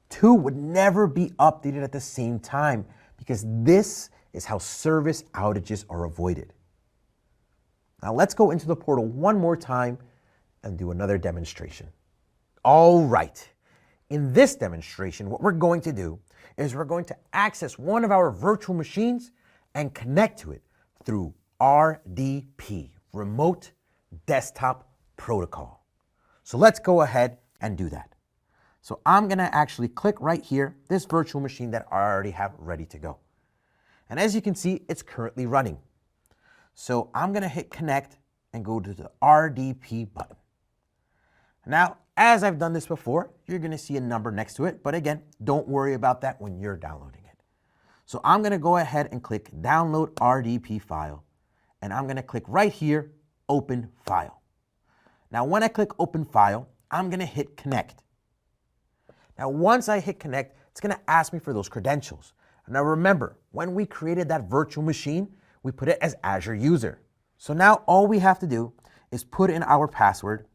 Two would never be updated at the same time because this is how service outages are avoided. Now let's go into the portal one more time and do another demonstration. All right, in this demonstration, what we're going to do is we're going to access one of our virtual machines and connect to it through RDP, Remote Desktop Protocol. So let's go ahead and do that. So I'm gonna actually click right here, this virtual machine that I already have ready to go. And as you can see, it's currently running. So I'm gonna hit connect and go to the RDP button. Now, as I've done this before, you're gonna see a number next to it, but again, don't worry about that when you're downloading it. So I'm gonna go ahead and click download RDP file, and I'm gonna click right here, open file. Now, when I click open file, I'm gonna hit connect. Now, once I hit connect, it's gonna ask me for those credentials. Now remember, when we created that virtual machine, we put it as Azure user. So now all we have to do is put in our password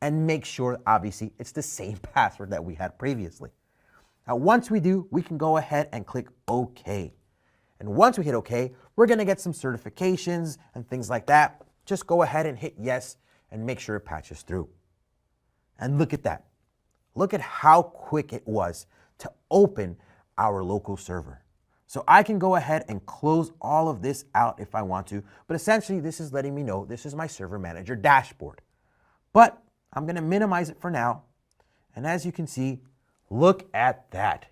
and make sure, obviously, it's the same password that we had previously. Now, once we do, we can go ahead and click OK. And once we hit OK, we're gonna get some certifications and things like that. Just go ahead and hit yes and make sure it patches through. And look at that. Look at how quick it was to open our local server. So I can go ahead and close all of this out if I want to, but essentially this is letting me know this is my server manager dashboard. But I'm gonna minimize it for now. And as you can see, look at that.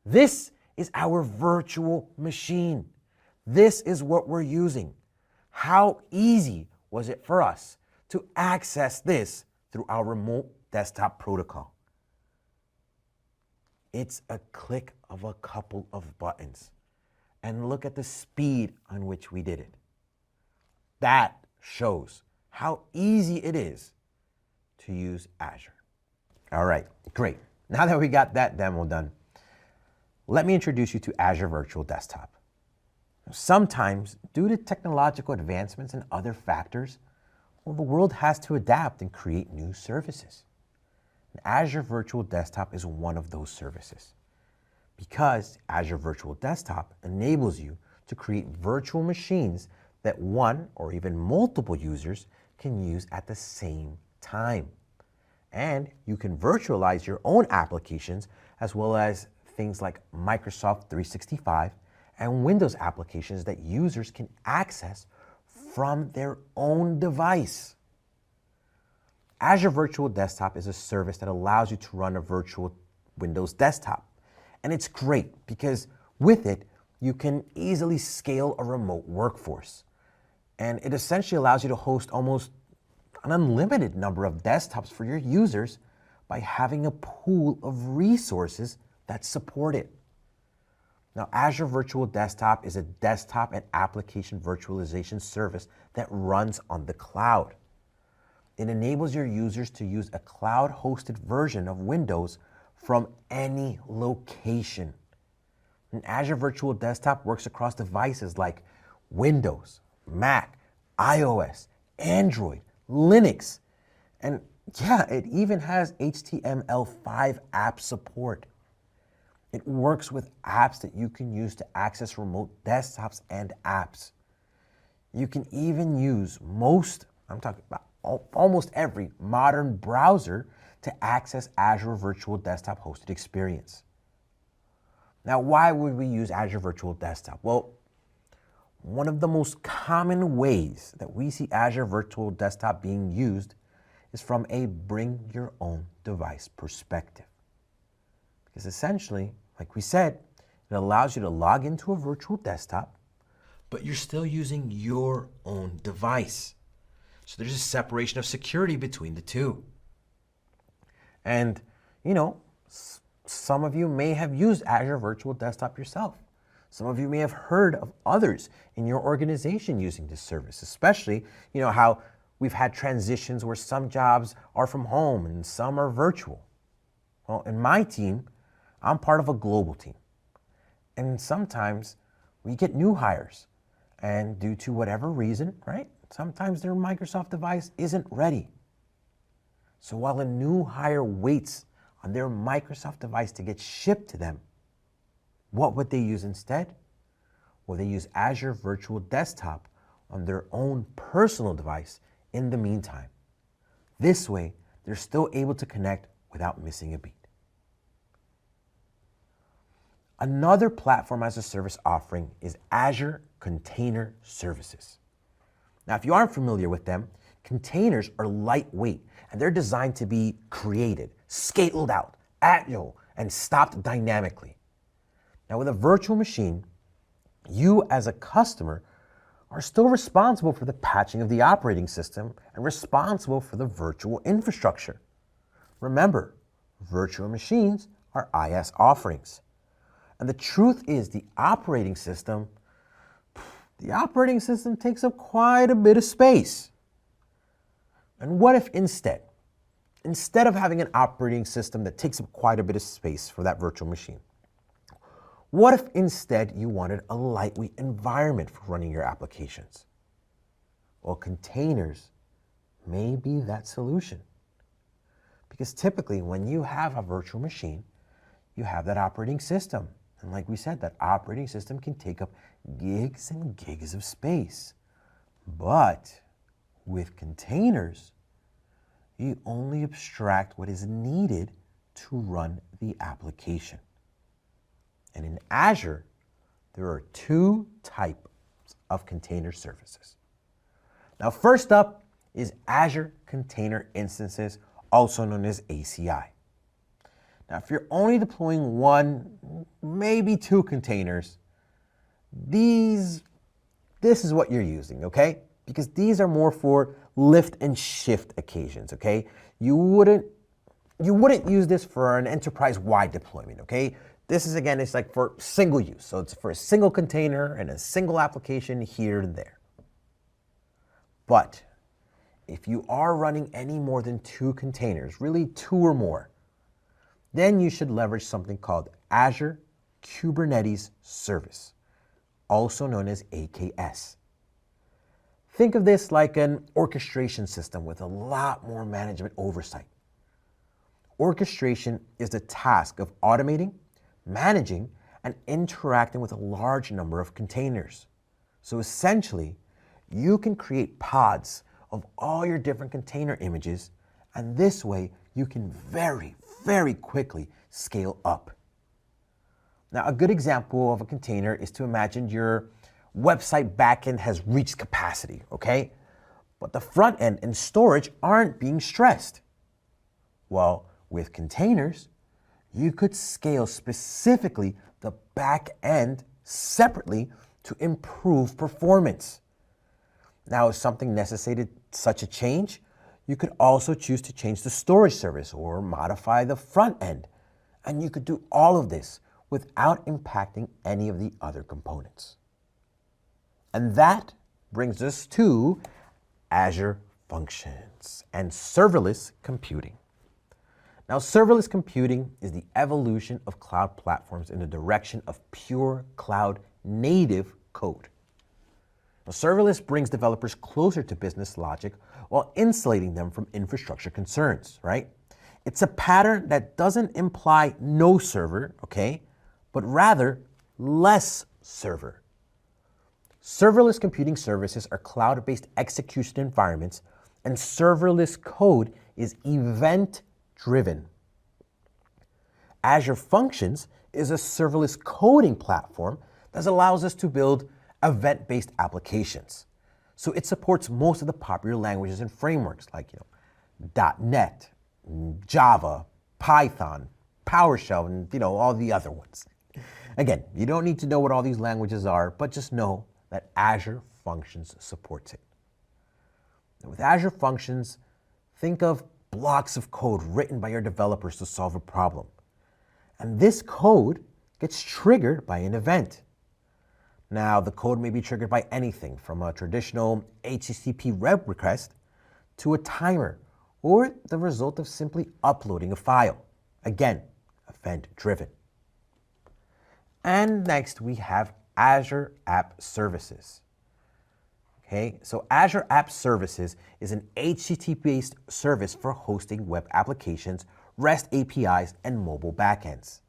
This is our virtual machine. This is what we're using. How easy was it for us to access this through our remote desktop protocol? It's a click of a couple of buttons. And look at the speed on which we did it. That shows how easy it is to use Azure. All right, great. Now that we got that demo done, let me introduce you to Azure Virtual Desktop. Sometimes, due to technological advancements and other factors, well, the world has to adapt and create new services. Azure Virtual Desktop is one of those services because Azure Virtual Desktop enables you to create virtual machines that one or even multiple users can use at the same time. And you can virtualize your own applications as well as things like Microsoft 365 and Windows applications that users can access from their own device. Azure Virtual Desktop is a service that allows you to run a virtual Windows desktop. And it's great because with it, you can easily scale a remote workforce. And it essentially allows you to host almost an unlimited number of desktops for your users by having a pool of resources that support it. Now, Azure Virtual Desktop is a desktop and application virtualization service that runs on the cloud. It enables your users to use a cloud-hosted version of Windows from any location. And Azure Virtual Desktop works across devices like Windows, Mac, iOS, Android, Linux, and yeah, it even has HTML5 app support. It works with apps that you can use to access remote desktops and apps. You can even use almost every modern browser to access Azure Virtual Desktop hosted experience. Now, why would we use Azure Virtual Desktop? Well, one of the most common ways that we see Azure Virtual Desktop being used is from a bring your own device perspective. Because essentially, Like we said, it allows you to log into a virtual desktop, but you're still using your own device. So there's a separation of security between the two. and some of you may have used Azure Virtual Desktop yourself. Some of you may have heard of others in your organization using this service, especially, how we've had transitions where some jobs are from home and some are virtual. Well, in my team, I'm part of a global team. And sometimes we get new hires, and due to whatever reason, right? Sometimes their Microsoft device isn't ready. So while a new hire waits on their Microsoft device to get shipped to them, what would they use instead? Well, they use Azure Virtual Desktop on their own personal device in the meantime. This way, they're still able to connect without missing a beat. Another platform as a service offering is Azure Container Services. Now, if you aren't familiar with them, containers are lightweight and they're designed to be created, scaled out, agile, and stopped dynamically. Now, with a virtual machine, you as a customer are still responsible for the patching of the operating system and responsible for the virtual infrastructure. Remember, virtual machines are IaaS offerings. And the truth is the operating system takes up quite a bit of space. And what if instead of having an operating system that takes up quite a bit of space for that virtual machine, what if instead you wanted a lightweight environment for running your applications? Well, containers may be that solution. Because typically when you have a virtual machine, you have that operating system. And like we said, that operating system can take up gigs and gigs of space. But with containers, you only abstract what is needed to run the application. And in Azure, there are two types of container services. Now, first up is Azure Container Instances, also known as ACI. Now, if you're only deploying one, maybe two containers, this is what you're using, okay? Because these are more for lift and shift occasions, okay? You wouldn't use this for an enterprise-wide deployment, okay? This is, again, it's like for single use. So it's for a single container and a single application here and there. But if you are running any more than two containers, really two or more, then you should leverage something called Azure Kubernetes Service, also known as AKS. Think of this like an orchestration system with a lot more management oversight. Orchestration is the task of automating, managing, and interacting with a large number of containers. So essentially, you can create pods of all your different container images, and this way you can very, very quickly scale up. Now, a good example of a container is to imagine your website backend has reached capacity, okay? But the front end and storage aren't being stressed. Well, with containers, you could scale specifically the back end separately to improve performance. Now, if something necessitated such a change, you could also choose to change the storage service or modify the front end. And you could do all of this without impacting any of the other components. And that brings us to Azure Functions and serverless computing. Now, serverless computing is the evolution of cloud platforms in the direction of pure cloud native code. Now, serverless brings developers closer to business logic while insulating them from infrastructure concerns, right? It's a pattern that doesn't imply no server, okay, but rather less server. Serverless computing services are cloud-based execution environments, and serverless code is event-driven. Azure Functions is a serverless coding platform that allows us to build event-based applications. So it supports most of the popular languages and frameworks like .NET, Java, Python, PowerShell, and all the other ones. Again, you don't need to know what all these languages are, but just know that Azure Functions supports it. Now, with Azure Functions, think of blocks of code written by your developers to solve a problem. And this code gets triggered by an event. Now, the code may be triggered by anything from a traditional HTTP web request to a timer or the result of simply uploading a file. Again, event-driven. And next we have Azure App Services. Okay, so Azure App Services is an HTTP-based service for hosting web applications, REST APIs, and mobile backends.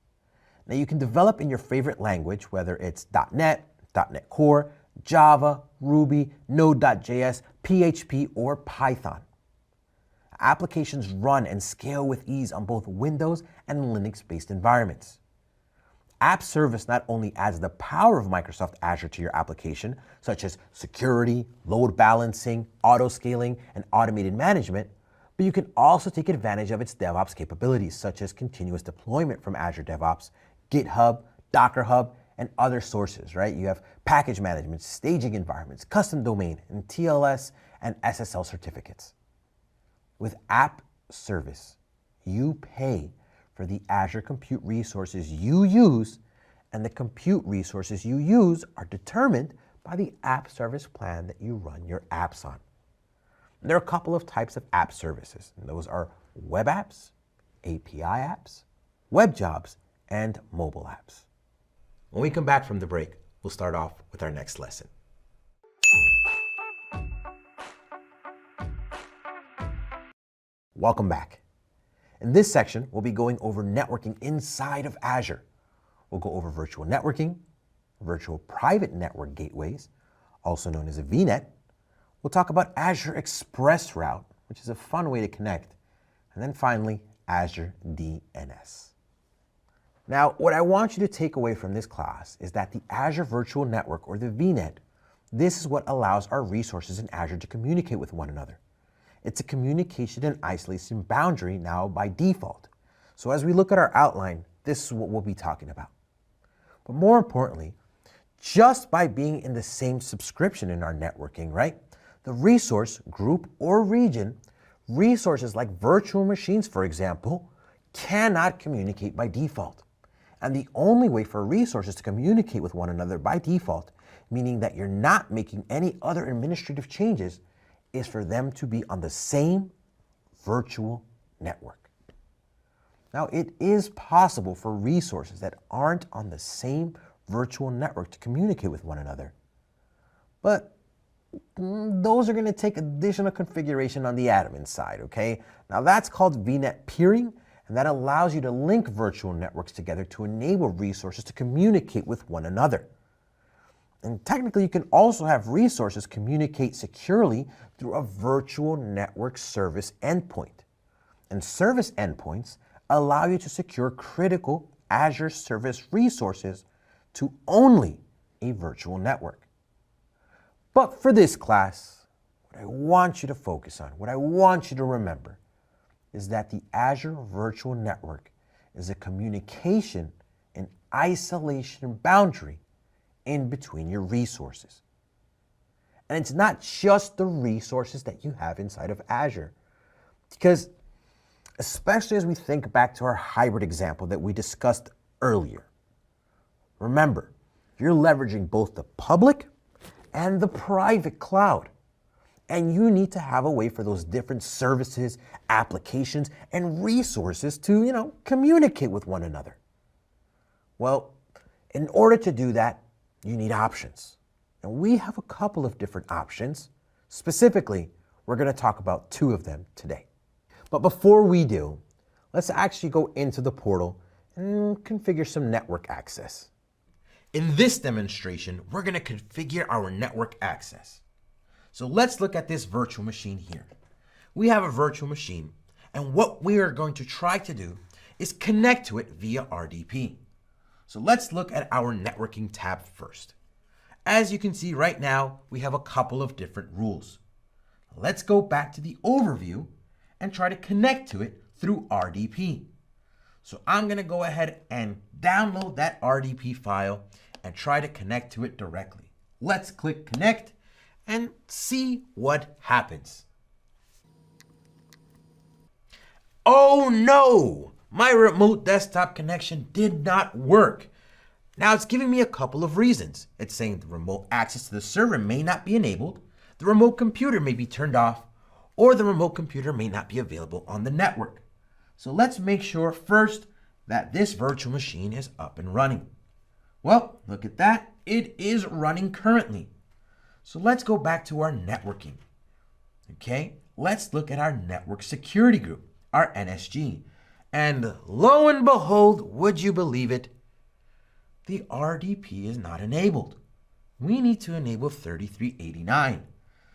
Now you can develop in your favorite language, whether it's .NET, .NET Core, Java, Ruby, Node.js, PHP, or Python. Applications run and scale with ease on both Windows and Linux-based environments. App Service not only adds the power of Microsoft Azure to your application, such as security, load balancing, auto-scaling, and automated management, but you can also take advantage of its DevOps capabilities, such as continuous deployment from Azure DevOps, GitHub, Docker Hub, and other sources, right? You have package management, staging environments, custom domain, and TLS and SSL certificates. With App Service, you pay for the Azure compute resources you use, and the compute resources you use are determined by the app service plan that you run your apps on. There are a couple of types of app services, and those are web apps, API apps, web jobs, and mobile apps. When we come back from the break, we'll start off with our next lesson. Welcome back. In this section, we'll be going over networking inside of Azure. We'll go over virtual networking, virtual private network gateways, also known as a VNet. We'll talk about Azure Express Route, which is a fun way to connect. And then finally, Azure DNS. Now, what I want you to take away from this class is that the Azure Virtual Network, or the VNet, this is what allows our resources in Azure to communicate with one another. It's a communication and isolation boundary now by default. So as we look at our outline, this is what we'll be talking about. But more importantly, just by being in the same subscription in our networking, right? The resource, group, or region, resources like virtual machines, for example, cannot communicate by default. And the only way for resources to communicate with one another by default, meaning that you're not making any other administrative changes, is for them to be on the same virtual network. Now, it is possible for resources that aren't on the same virtual network to communicate with one another, but those are going to take additional configuration on the admin side, okay? Now, that's called VNet peering, and that allows you to link virtual networks together to enable resources to communicate with one another. And technically, you can also have resources communicate securely through a virtual network service endpoint. And service endpoints allow you to secure critical Azure service resources to only a virtual network. But for this class, what I want you to focus on, what I want you to remember, is that the Azure Virtual Network is a communication and isolation boundary in between your resources. And it's not just the resources that you have inside of Azure, because especially as we think back to our hybrid example that we discussed earlier, remember, you're leveraging both the public and the private cloud, and you need to have a way for those different services, applications, and resources to, communicate with one another. Well, in order to do that, you need options. And we have a couple of different options. Specifically, we're going to talk about two of them today. But before we do, let's actually go into the portal and configure some network access. In this demonstration, we're going to configure our network access. So let's look at this virtual machine here. We have a virtual machine, and what we are going to try to do is connect to it via RDP. So let's look at our networking tab first. As you can see right now, we have a couple of different rules. Let's go back to the overview and try to connect to it through RDP. So I'm going to go ahead and download that RDP file and try to connect to it directly. Let's click connect and see what happens. Oh no! My remote desktop connection did not work. Now it's giving me a couple of reasons. It's saying the remote access to the server may not be enabled, the remote computer may be turned off, or the remote computer may not be available on the network. So let's make sure first that this virtual machine is up and running. Well, look at that. It is running currently. So let's go back to our networking. Okay, let's look at our network security group, our NSG. And lo and behold, would you believe it? The RDP is not enabled. We need to enable 3389.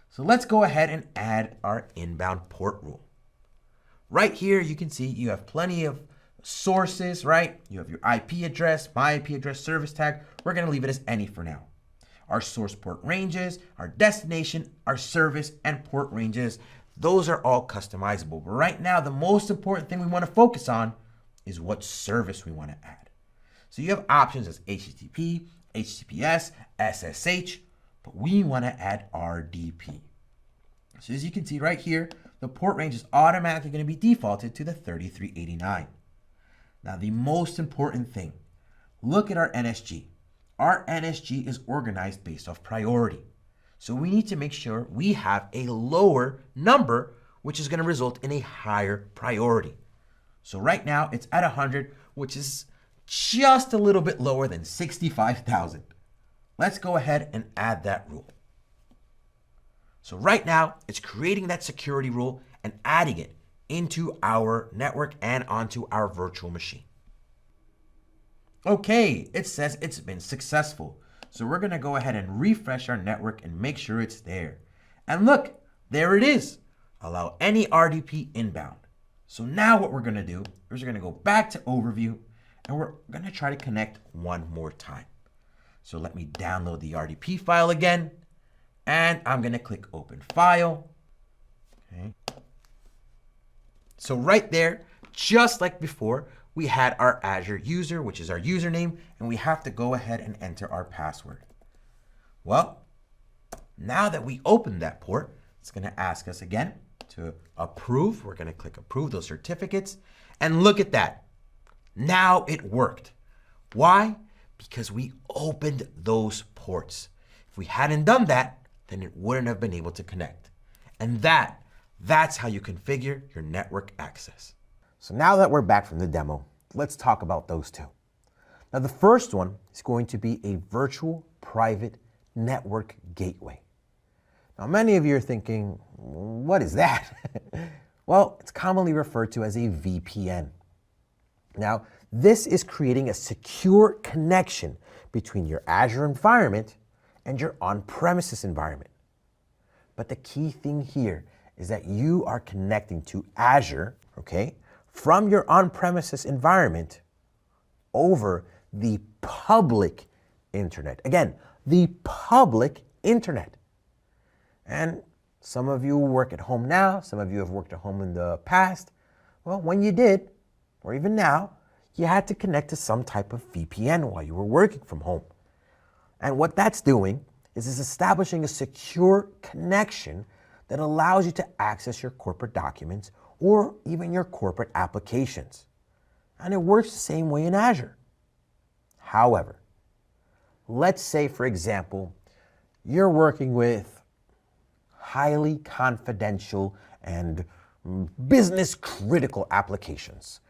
So let's go ahead and add our inbound port rule. Right here, you can see you have plenty of sources, right? You have your IP address, my IP address, service tag. We're going to leave it as any for now. Our source port ranges, our destination, our service, and port ranges, those are all customizable. But right now, the most important thing we want to focus on is what service we want to add. So you have options as HTTP, HTTPS, SSH, but we want to add RDP. So as you can see right here, the port range is automatically going to be defaulted to the 3389. Now the most important thing, look at our NSG. Our NSG is organized based off priority. So we need to make sure we have a lower number, which is going to result in a higher priority. So right now it's at 100, which is just a little bit lower than 65,000. Let's go ahead and add that rule. So right now it's creating that security rule and adding it into our network and onto our virtual machine. Okay, it says it's been successful. So we're going to go ahead and refresh our network and make sure it's there. And look, there it is. Allow any RDP inbound. So now what we're going to do is we're going to go back to overview and we're going to try to connect one more time. So let me download the RDP file again and I'm going to click open file. Okay. So right there, just like before, we had our Azure user, which is our username, and we have to go ahead and enter our password. Well, now that we opened that port, it's going to ask us again to approve. We're going to click approve those certificates, and look at that. Now it worked. Why? Because we opened those ports. If we hadn't done that, then it wouldn't have been able to connect. And that's how you configure your network access. So now that we're back from the demo, let's talk about those two. Now the first one is going to be a virtual private network gateway. Now many of you are thinking, what is that? Well, it's commonly referred to as a VPN. Now this is creating a secure connection between your Azure environment and your on-premises environment. But the key thing here is that you are connecting to Azure, okay, from your on-premises environment over the public internet. Again, the public internet. And some of you work at home now, some of you have worked at home in the past. Well, when you did, or even now, you had to connect to some type of VPN while you were working from home. And what that's doing is it's establishing a secure connection that allows you to access your corporate documents or even your corporate applications. And it works the same way in Azure. However, let's say, for example, you're working with highly confidential and business critical applications,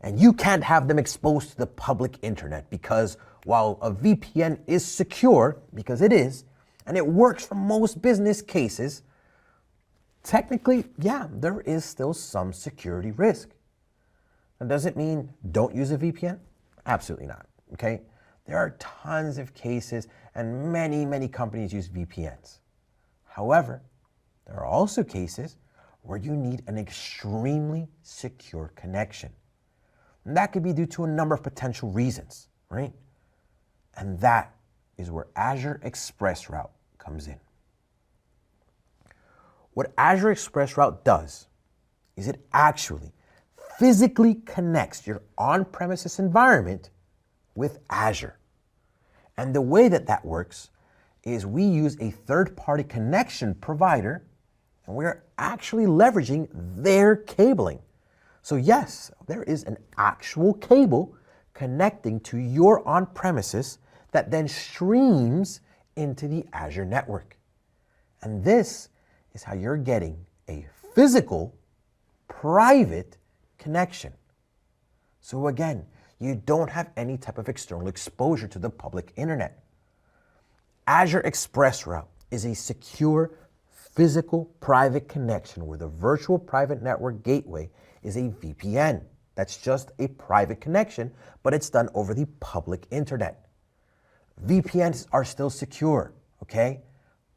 and you can't have them exposed to the public internet because while a VPN is secure, because it is, and it works for most business cases, technically, yeah, there is still some security risk. That doesn't mean don't use a VPN. Absolutely not, okay? There are tons of cases and many companies use VPNs. However, there are also cases where you need an extremely secure connection. And that could be due to a number of potential reasons, right? And that is where Azure Express Route comes in. What Azure Express Route does is it actually physically connects your on-premises environment with Azure. And the way that that works is we use a third-party connection provider, and we're actually leveraging their cabling. So yes, there is an actual cable connecting to your on-premises that then streams into the Azure network. And this is how you're getting a physical, private connection. So again, you don't have any type of external exposure to the public internet. Azure Express Route is a secure, physical, private connection where the virtual private network gateway is a VPN. That's just a private connection, but it's done over the public internet. VPNs are still secure, okay?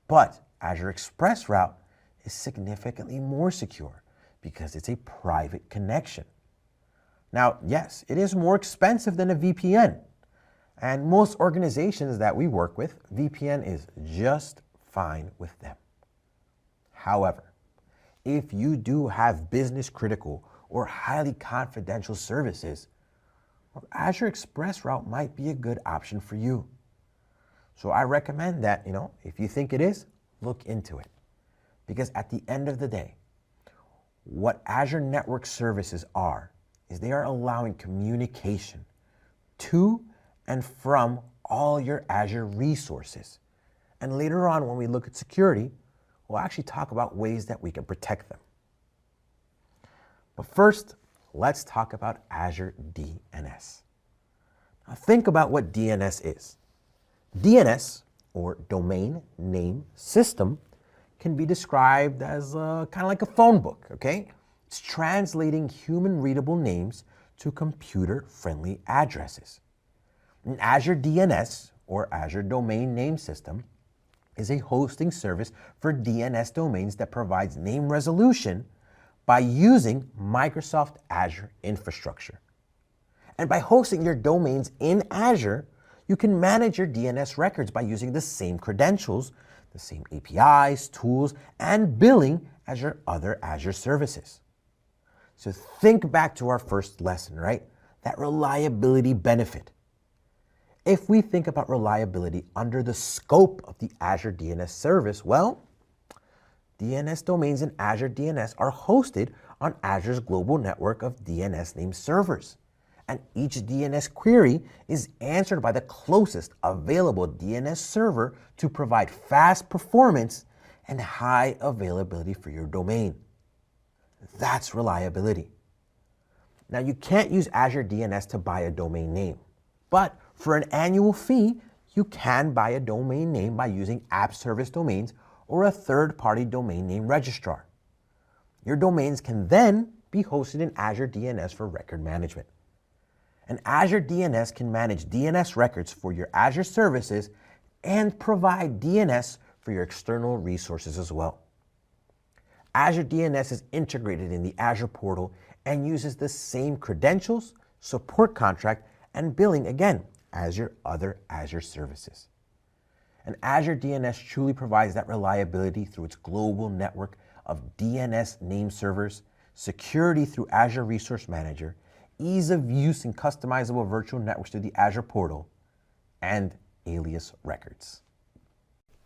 But Azure Express Route is significantly more secure because it's a private connection. Now, yes, it is more expensive than a VPN. And most organizations that we work with, VPN is just fine with them. However, if you do have business critical or highly confidential services, well, Azure Express Route might be a good option for you. So I recommend that, if you think it is, look into it. Because at the end of the day, what Azure Network Services are is they are allowing communication to and from all your Azure resources. And later on, when we look at security, we'll actually talk about ways that we can protect them. But first, let's talk about Azure DNS. Now think about what DNS is. DNS, or Domain Name System, can be described as kind of like a phone book, okay? It's translating human-readable names to computer-friendly addresses. And Azure DNS, or Azure Domain Name System, is a hosting service for DNS domains that provides name resolution by using Microsoft Azure infrastructure. And by hosting your domains in Azure, you can manage your DNS records by using the same credentials, the same APIs, tools, and billing as your other Azure services. So think back to our first lesson, right? That reliability benefit. If we think about reliability under the scope of the Azure DNS service, well, DNS domains in Azure DNS are hosted on Azure's global network of DNS name servers. And each DNS query is answered by the closest available DNS server to provide fast performance and high availability for your domain. That's reliability. Now, you can't use Azure DNS to buy a domain name, but for an annual fee, you can buy a domain name by using App Service Domains or a third-party domain name registrar. Your domains can then be hosted in Azure DNS for record management. And Azure DNS can manage DNS records for your Azure services and provide DNS for your external resources as well. Azure DNS is integrated in the Azure portal and uses the same credentials, support contract, and billing again as your other Azure services. And Azure DNS truly provides that reliability through its global network of DNS name servers, security through Azure Resource Manager, ease of use and customizable virtual networks through the Azure portal, and alias records.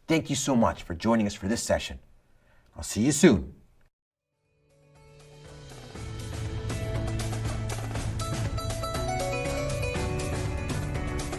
Thank you so much for joining us for this session. I'll see you soon